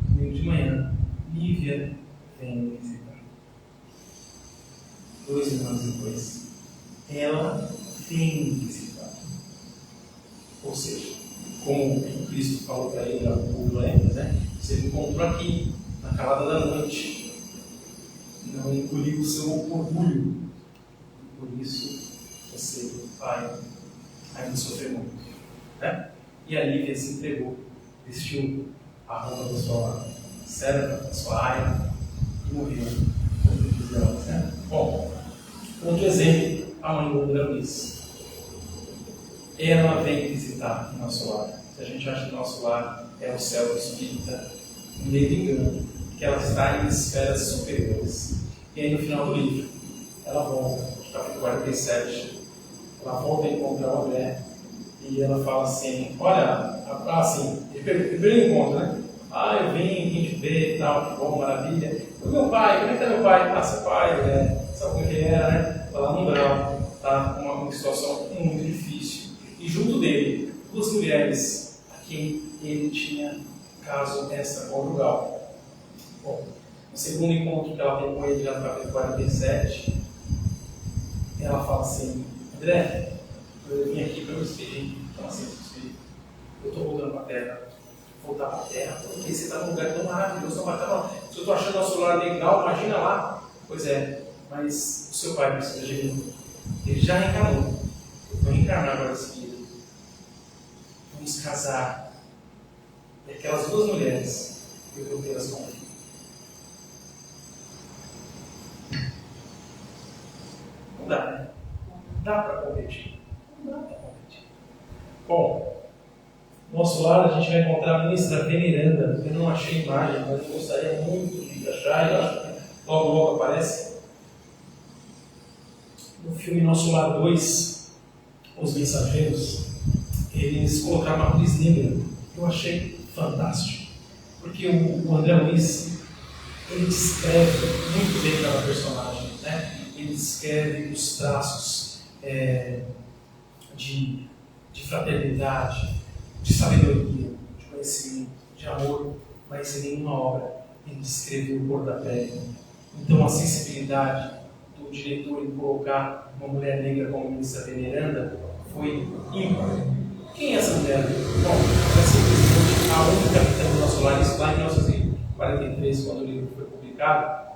Domingo de manhã, Lívia vem me visitar. 2 anos depois, ela vem me visitar. Ou seja, como o Cristo falou para ele há pouco, né? Você me encontrou aqui, na calada da noite. Não engoliu o seu orgulho. Por isso, você vai ainda sofrer muito. Né? E a Lívia se entregou, vestiu a roupa da sua serva, da sua área, e morreu com 15 anos. Né? Bom, outro exemplo, a mãe do André Luiz. Ela vem visitar o nosso lar. Se a gente acha que o nosso lar é o céu espírita, um medo engano, que ela está em esferas superiores. E aí no final do livro, ela volta, capítulo 47, ela volta a encontrar o André. E ela fala assim: olha, assim, primeiro encontro, né? Eu vim te ver e tal, que bom, maravilha. O meu pai, como é que é meu pai? Seu pai, sabe como que ele era, né? Tá lá no umbral, tá? Uma situação muito difícil. E junto dele, 2 mulheres a quem ele tinha caso extraconjugal. Bom, no segundo encontro que ela tem com ele, já no capítulo 47, ela fala assim: André, eu vim aqui para me despedir. Então, assim, eu estou voltando para a Terra. Voltar para a Terra, porque você está num lugar tão maravilhoso. Se eu estou achando o celular legal, imagina lá. Pois é, mas o seu pai precisa de mim. Ele já reencarnou. Eu vou reencarnar agora esse filho. Vamos casar. E aquelas 2 mulheres, eu vou tê-las como filho. Não dá, né? Não dá para competir. Bom, no nosso lado a gente vai encontrar a ministra veneranda. Eu não achei imagem, mas eu gostaria muito de achar, e eu acho que logo aparece. No filme Nosso Lar 2, Os Mensageiros, eles colocaram uma atriz negra. Eu achei fantástico, porque o André Luiz, ele descreve muito bem cada personagem, né? Ele descreve os traços de fraternidade, de sabedoria, de conhecimento, de amor, mas em nenhuma obra ele descreveu o cor da pele. Então a sensibilidade do diretor em colocar uma mulher negra como ministra veneranda foi ímpar. Quem é essa mulher? Bom, ela é simplesmente a única capitã do nosso lar, isso lá em 1942. 93, quando o livro foi publicado,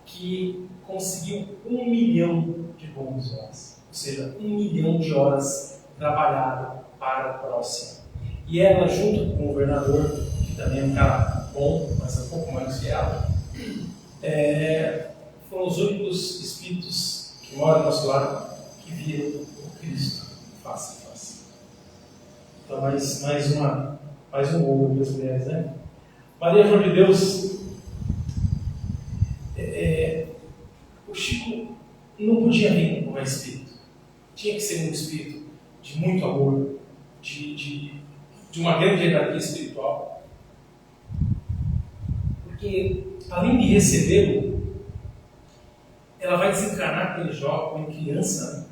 que conseguiu 1 milhão de bons horas, ou seja, 1 milhão de horas trabalhadas para o próximo. E ela, junto com o governador, que também é um cara bom, mas um pouco mais que ela, foram os únicos espíritos que moram no nosso lar que viram o Cristo face a face. Então, mais um ouro das mulheres, né? Maria João de Deus, o Chico não podia vir com um espírito. Tinha que ser um espírito de muito amor, de uma grande hierarquia espiritual. Porque, além de recebê-lo, ela vai desencarnar aquele jovem, criança, né?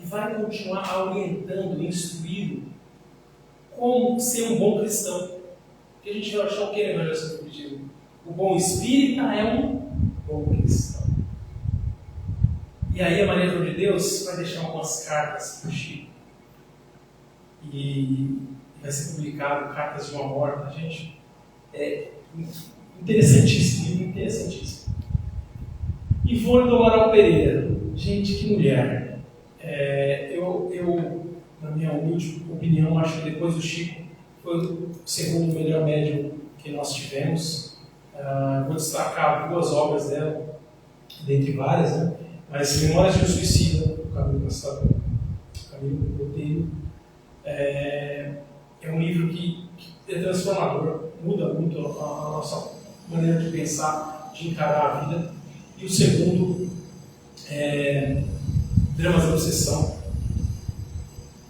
E vai continuar orientando, instruindo como ser um bom cristão. Porque a gente vai achar o que é melhor ser pedido? O bom espírita é um bom cristão. E aí a Maria João de Deus vai deixar algumas cartas para o Chico. E vai ser publicado Cartas de uma Morta. Gente, é interessantíssimo, interessantíssimo. Ivone do Amaral Pereira. Gente, que mulher. Eu, na minha humilde opinião, acho que depois do Chico foi o segundo melhor médium que nós tivemos. Vou destacar 2 obras dela, dentre várias, né? Mas Memórias de um Suicida, do Camilo Botelho, é um livro que é transformador, muda muito a nossa maneira de pensar, de encarar a vida. E o segundo é Dramas da Obsessão,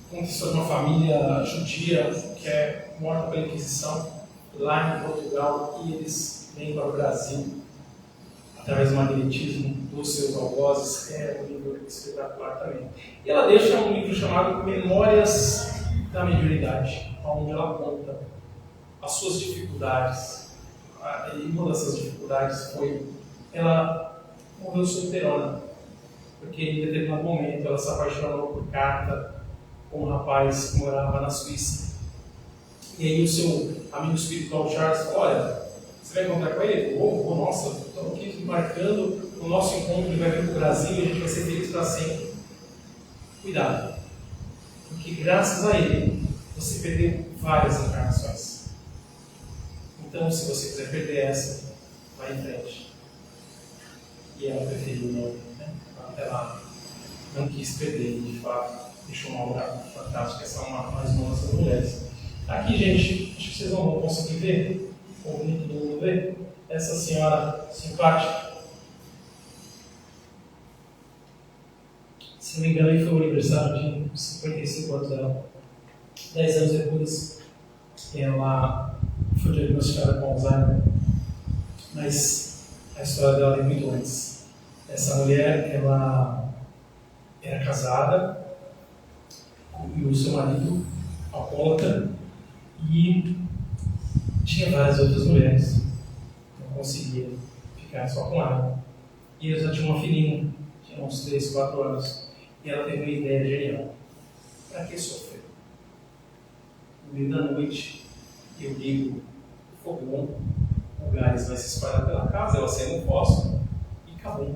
conta a história de uma família judia que é morta pela Inquisição lá em Portugal, e eles vêm para o Brasil através do magnetismo dos seus algozes. É um livro espetacular também. E ela deixa um livro chamado Memórias da Mediunidade, onde ela conta as suas dificuldades. E uma dessas dificuldades foi ela morreu solteirona, porque em determinado momento ela se apaixonou por carta com um rapaz que morava na Suíça. E aí o seu amigo espiritual Charles falou: olha, você vai encontrar com ele? Nossa, estamos aqui marcando o nosso encontro, ele vai vir para o Brasil e a gente vai ser feliz para sempre. Cuidado, porque graças a ele você perdeu várias encarnações. Então, se você quiser perder essa, vai em frente. E ela preferiu não, né? Ela não quis perder, de fato, deixou uma obra fantástica. Essa é mais uma das mulheres. Aqui, gente, acho que vocês não vão conseguir ver, ou nem todo mundo vê, essa senhora simpática. Se não me engano, aí foi o aniversário de 55 anos dela. 10 anos depois, ela foi diagnosticada com Alzheimer. Mas a história dela é muito antes. Essa mulher, ela era casada e o seu marido, alcoólatra, e tinha várias outras mulheres. Não conseguia ficar só com ela. E eles já tinham uma filhinha, tinha uns 3, 4 anos. E ela teve uma ideia genial. Para que sofrer? No meio da noite, eu ligo o fogão, o gás vai se espalhar pela casa, ela acende um fósforo e acabou.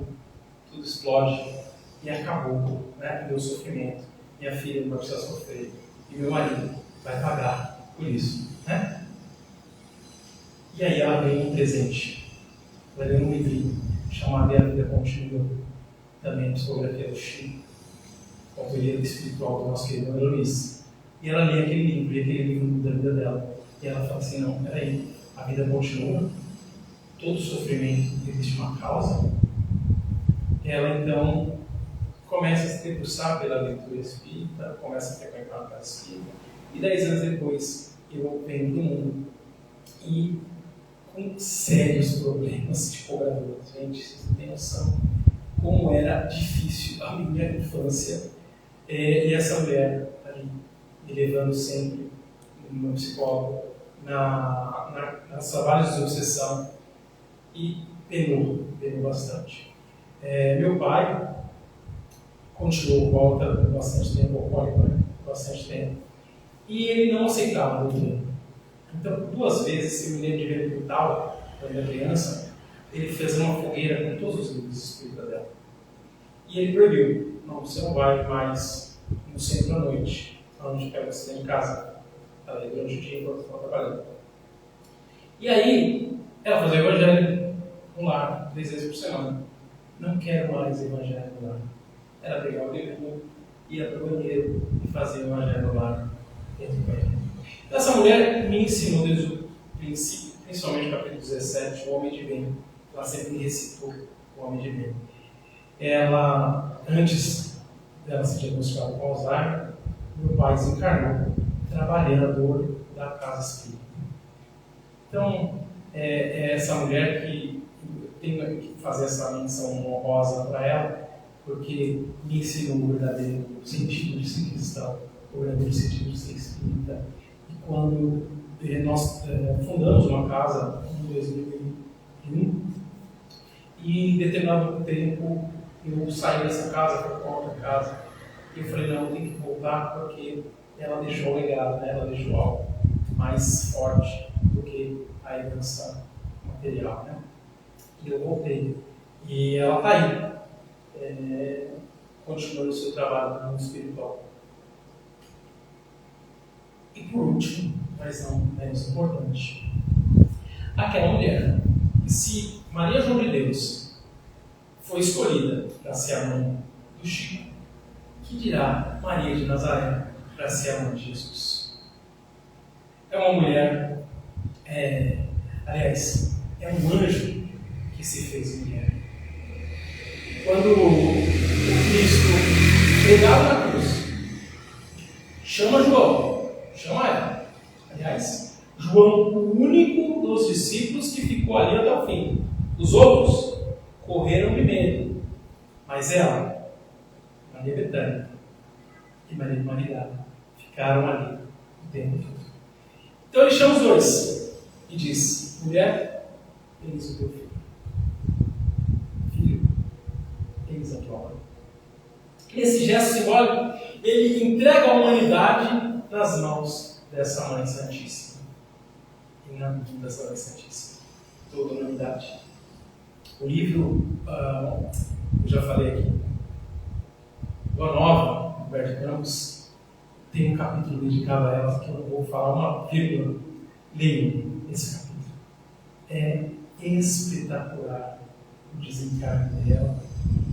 Tudo explode e acabou, né? Meu sofrimento. Minha filha não vai precisar sofrer. E meu marido vai pagar por isso, né? E aí ela ganha um presente. Ela ganha um livrinho chamado A Vida Continua, também a psicografia do Chico, autoria espiritual do nosso querido André Luiz. E ela lê aquele livro, e aquele livro muda a vida dela. E ela fala assim: não, peraí, a vida continua, todo sofrimento existe uma causa. Ela então começa a se debruçar pela leitura espírita, começa a frequentar a casa espírita, e 10 anos depois eu venho do mundo e com sérios problemas de cobrador. Gente, vocês não têm noção como era difícil a minha infância. E essa mulher ali me levando sempre no meu psicólogo, nos trabalhos de obsessão, e penou bastante. Meu pai continuou volta por bastante tempo, alcoólico, né? Bastante tempo, e ele não aceitava a doutrina. Então, 2 vezes, eu me lembro de ver no tal, quando era criança, ele fez uma fogueira com todos os livros espíritas dela. E ele proibiu: não, você não vai mais no centro à noite, onde pega você dentro de casa. Ela ia durante o dia enquanto estava trabalhando. E aí, ela fazia evangelho no lar 3 vezes por semana. Não quero mais evangelho no lar. Ela pegava o livro, ia para o banheiro e fazia o evangelho no lar dentro do banheiro. Essa mulher me ensinou desde o princípio, principalmente no capítulo 17, o homem de bem. Ela sempre me recitou o homem de bem. Ela, antes dela ser diagnosticada com Alzheimer, meu pai desencarnou, trabalhador da casa espírita. Então, é essa mulher que eu tenho que fazer essa menção honrosa para ela, porque me ensinou o verdadeiro sentido de ser cristão, o verdadeiro sentido de ser espírita. E quando nós fundamos uma casa em 2001, e em determinado tempo eu saí dessa casa, fui para outra casa, e eu falei: não, eu tenho que voltar, porque ela deixou o legado, né? Ela deixou algo mais forte do que a herança material, né? E eu voltei. E ela está aí, continuando o seu trabalho no mundo espiritual. E por último, mas não menos importante, aquela mulher que, se Maria João de Deus foi escolhida para ser a mãe do Chico, que dirá Maria de Nazaré para ser a mãe de Jesus? É uma mulher, aliás, é um anjo que se fez mulher. Quando o Cristo, pregado na cruz, chama João, chama ela. Aliás, João, o único dos discípulos que ficou ali até o fim. Os outros correram de medo, mas ela, Maria Bethânia e Maria de Maridade, ficaram ali o tempo todo. Então ele chama os dois e diz: mulher, eis o teu filho. Filho, eis a tua mãe. Esse gesto simbólico, ele entrega a humanidade nas mãos dessa Mãe Santíssima. E na mão dessa Mãe Santíssima. Toda a humanidade. O livro, eu já falei aqui, Boa Nova, Humberto Campos, tem um capítulo dedicado a ela, que eu não vou falar uma vírgula. Leiam esse capítulo. É espetacular o desencarne dela.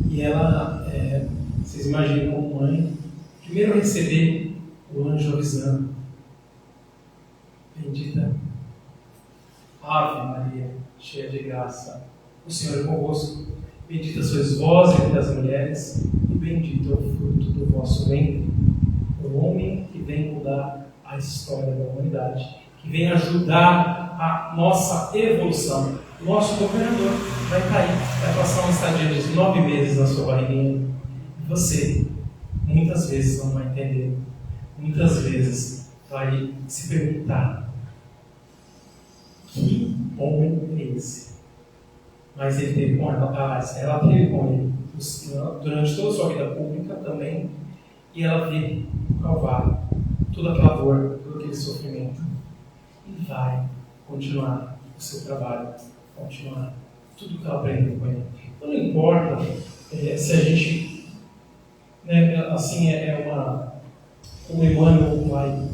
E ela, vocês imaginam como mãe, primeiro receber o anjo avisando: bendita Ave Maria, cheia de graça, o Senhor é convosco. Bendita sois vós entre as mulheres, e bendito é o fruto do vosso ventre. O homem que vem mudar a história da humanidade, que vem ajudar a nossa evolução. O nosso governador vai cair, vai passar uma estadia de 9 meses na sua barriguinha. E você, muitas vezes, não vai entender. Muitas vezes vai se perguntar: que homem é esse? Mas ele teve com ela, ela teve com ele durante toda a sua vida pública também, e ela vê o Calvário, toda aquela dor, todo aquele sofrimento, e vai continuar o seu trabalho, continuar tudo que ela aprendeu com ele. Então não importa se a gente, assim, como Emmanuel vai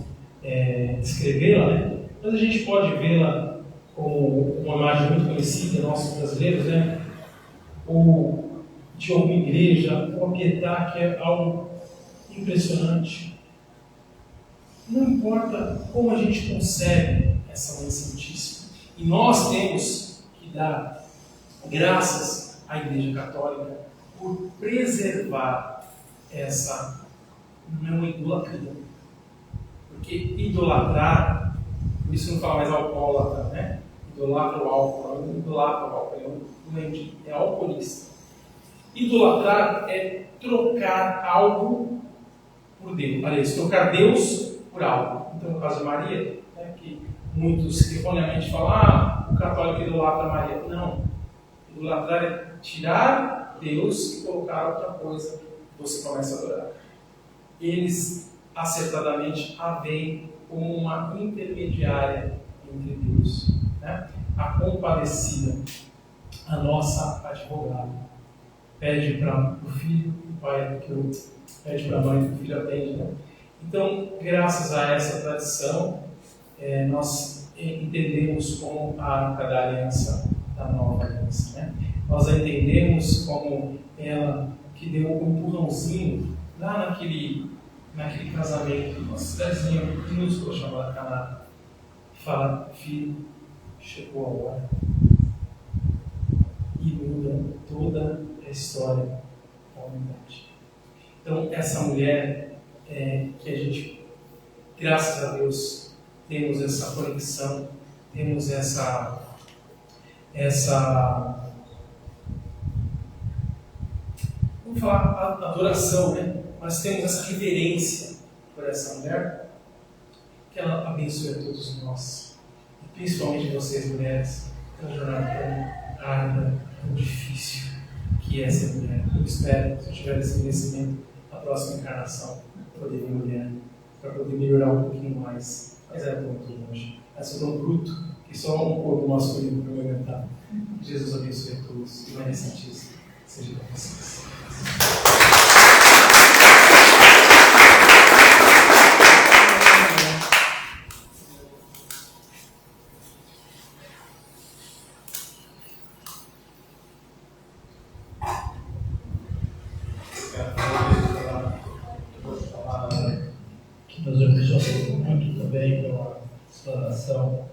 descrevê-la, mas a gente pode vê-la como uma imagem muito conhecida, nossos brasileiros, ou de uma igreja, ou a Pietà, que é algo impressionante. Não importa como a gente concebe essa Mãe Santíssima, e nós temos que dar graças à Igreja Católica por preservar essa não idolatria. Porque idolatrar, por isso não fala mais alcoólatra, né? Idolatra o álcool, não idolatra o álcool, é um doente, é alcoolista. Idolatrar é trocar algo por Deus. Aliás, trocar Deus por algo. Então, no caso de Maria, que muitos erroneamente falam: o católico idolatra Maria. Não. Idolatrar é tirar Deus e colocar outra coisa que você começa a adorar. Eles, acertadamente, a veem como uma intermediária entre Deus, a compadecida, a nossa advogada. Pede para o filho, o pai pede para a mãe que o filho atende. Né? Então, graças a essa tradição, nós entendemos como a arca da aliança, da nova aliança. Né? Nós a entendemos como ela que deu um empurrãozinho lá naquele casamento, uma cidadezinha minúscula chamada Caná. Fala, filho, chegou a hora. E muda toda a história da humanidade. Então, essa mulher que a gente, graças a Deus, temos essa conexão, temos essa vamos falar adoração, né? Mas temos essa reverência por essa mulher, que ela abençoe a todos nós, e principalmente vocês, mulheres, na jornada tão árdua, tão difícil que é ser mulher. Eu espero, se eu tiver esse conhecimento, a próxima encarnação, poder vir mulher, para poder melhorar um pouquinho mais. Mas é tão longe. É só tão bruto que só um corpo masculino para me aguentar. Que Jesus abençoe a todos e Maria Santíssima seja com vocês. Que nos abençoe muito também pela explanação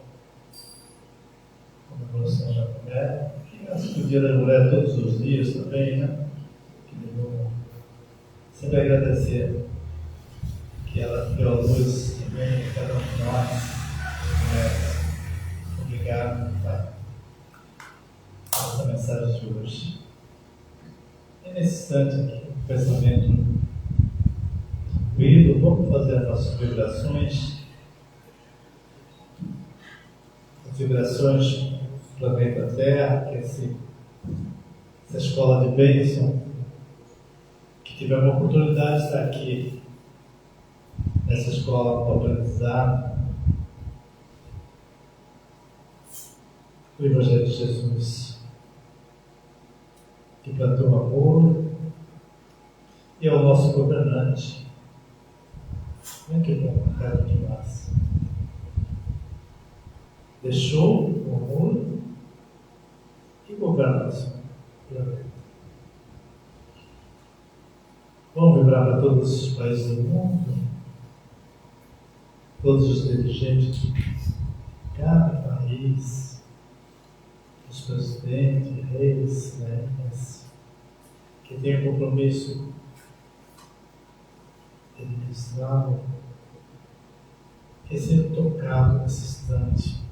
da Revolução da Mulher, que acho que o Dia da Mulher todos os dias também, né? Que devemos sempre agradecer que ela deu a luz também a cada um de nós, mulheres. Obrigado, Pai, por essa mensagem de hoje. E nesse instante aqui, o pensamento vamos fazer as nossas vibrações, as vibrações do planeta Terra, que é essa escola de bênção, que tivemos a oportunidade de estar aqui nessa escola para aprendizado o Evangelho de Jesus, que plantou amor e é o nosso governante. Que bom, cada de nós. Deixou o amor e governa nosso planeta. Vamos vibrar para todos os países do mundo, todos os dirigentes de cada país, os presidentes, reis, rainhas, que têm um compromisso cristão, que seja tocado nesse instante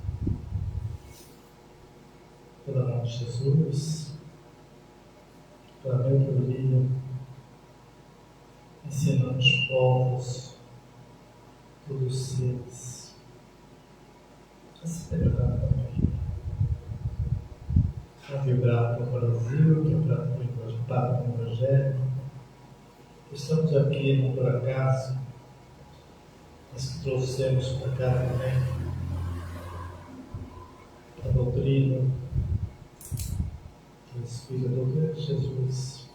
pela mão de Jesus, pela mentoria, ensinando os povos, todos os seres a se preparar também, a vibrar para o Brasil, vibrar para o Evangelho. Estamos aqui não por acaso, mas que trouxemos para cá também a doutrina do Espírito, a doutrina de Jesus.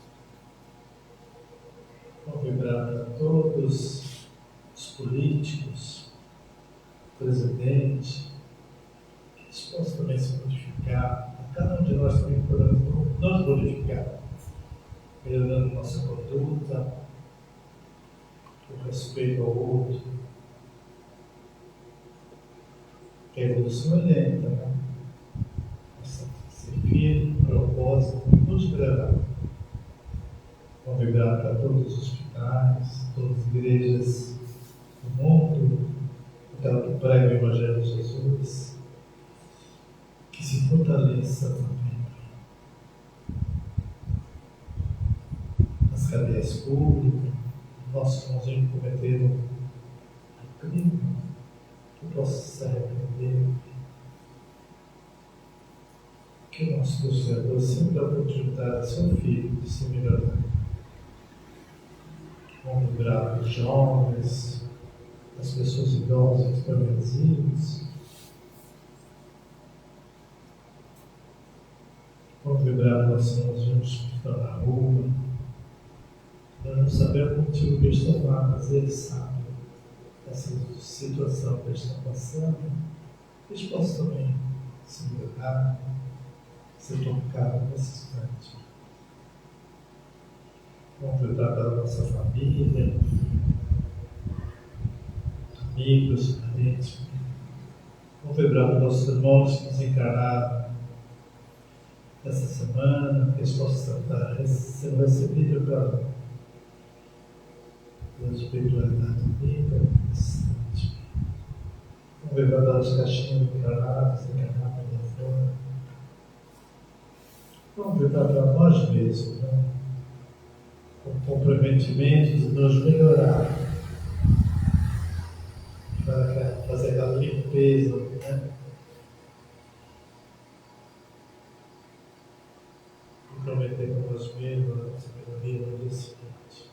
Vamos vibrar para todos os políticos, presidente, que eles possam também se modificar, a cada um de nós também podemos nos modificar, melhorando nossa conduta, o respeito ao outro. Que a evolução é lenta, né? Servir, propósito, nos gravar. Vão vibrar para todos os hospitais, todas as igrejas do mundo, aquela que prega o Evangelho de Jesus, que se fortaleça também. As cadeias públicas, nossos irmãozinhos que cometeram crime, que possa se arrepender, que o nosso Deus Criador sempre dá a oportunidade a seu filho de se melhorar. Vamos lembrar dos jovens, das pessoas idosas que estão em asilos, Vamos lembrar nós somos juntos que estão na rua. Nós não sabemos o motivo que eles estão lá, mas eles sabem essa situação que eles estão passando. Eles possam também se libertar, ser tocados nesse instante. Vamos lembrar da nossa família, amigos, parentes. Vamos lembrar dos nossos irmãos que desencarnaram essa semana, que eles possam estar sendo recebidos pela espiritualidade viva nesse instante. Vamos lembrar das caixinhas encarnadas lá fora. Vamos lembrar para nós mesmos, né? Com comprometimento de nos melhorar, para fazer aquela limpeza, né? E prometer para nós mesmos a nossa melhoria no dia seguinte.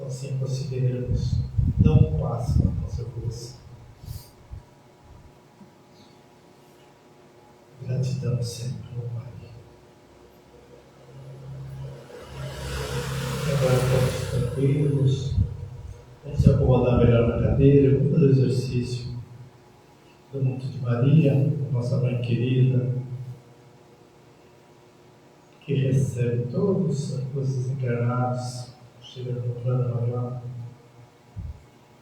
Assim conseguiremos dar um passo na nossa evolução. Gratidão sempre ao Pai. Agora estamos tranquilos, vamos se acomodar melhor na cadeira, vamos fazer o exercício do Monte de Maria, nossa mãe querida, que recebe todos os desencarnados, chegando no plano maior.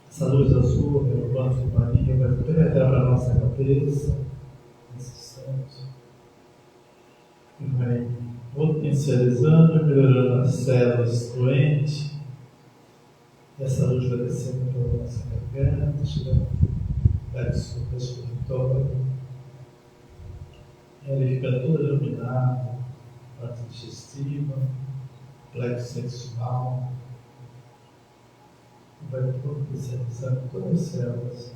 Essa luz azul, o Monte de Maria, vai penetrar na nossa cabeça, nesse instante, e vai potencializando e melhorando as células doentes. Essa luz vai descendo pela nossa garganta, chegando no plexo respiratório. E ele fica todo iluminado, parte digestiva, plexo sexual. E vai potencializando todas as células.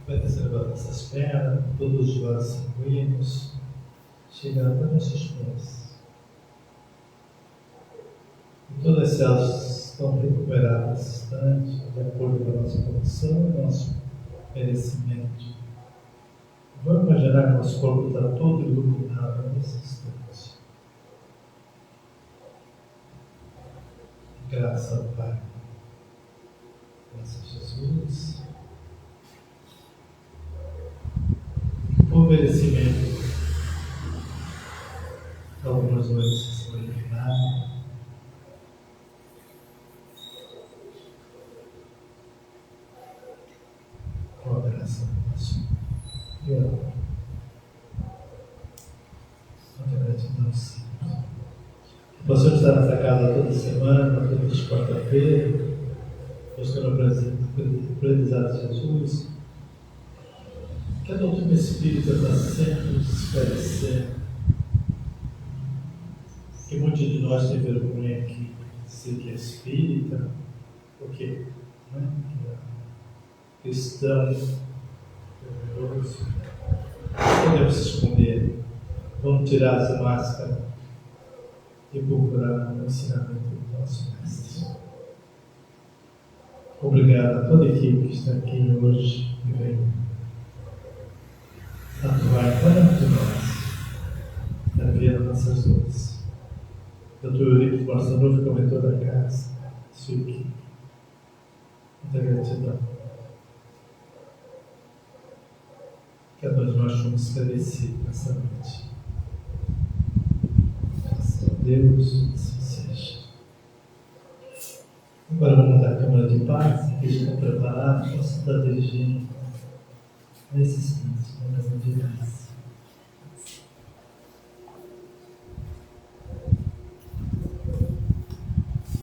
Vai descendo essas pernas, todos os vasos sanguíneos, chegando até nossos pés. E todas as células estão recuperadas nesse instante, de acordo com a nossa condição e nosso merecimento. Vamos imaginar que nosso corpo está todo iluminado nesse instante. Graças ao Pai. Graças a Jesus. Por merecimento, algumas doenças são eliminadas. Com a graça do nosso Deus. Muita gratidão sempre. Possamos estar nessa casa toda semana, toda quarta-feira, buscando o aprendizado de Jesus. Que a doutrina espírita está sempre esclarecendo. Que muitos de nós têm vergonha aqui de dizer que é espírita, porque né, que é cristão, religioso. Podemos se esconder, vamos tirar as máscaras e procurar o ensinamento do nosso Mestre. Obrigado a toda a equipe que está aqui hoje e vem atuar tanto nós, aliviar nossas dores. Dr. Eurico Marçanufo, como é toda a casa, sua equipe. Muita gratidão. Que a nós fomos esclarecidos nessa noite. Graças a Deus, assim seja. Agora vamos dar a Câmara de Paz, que estão preparados, posso estar dirigindo nesse instante, na Câmara de Paz.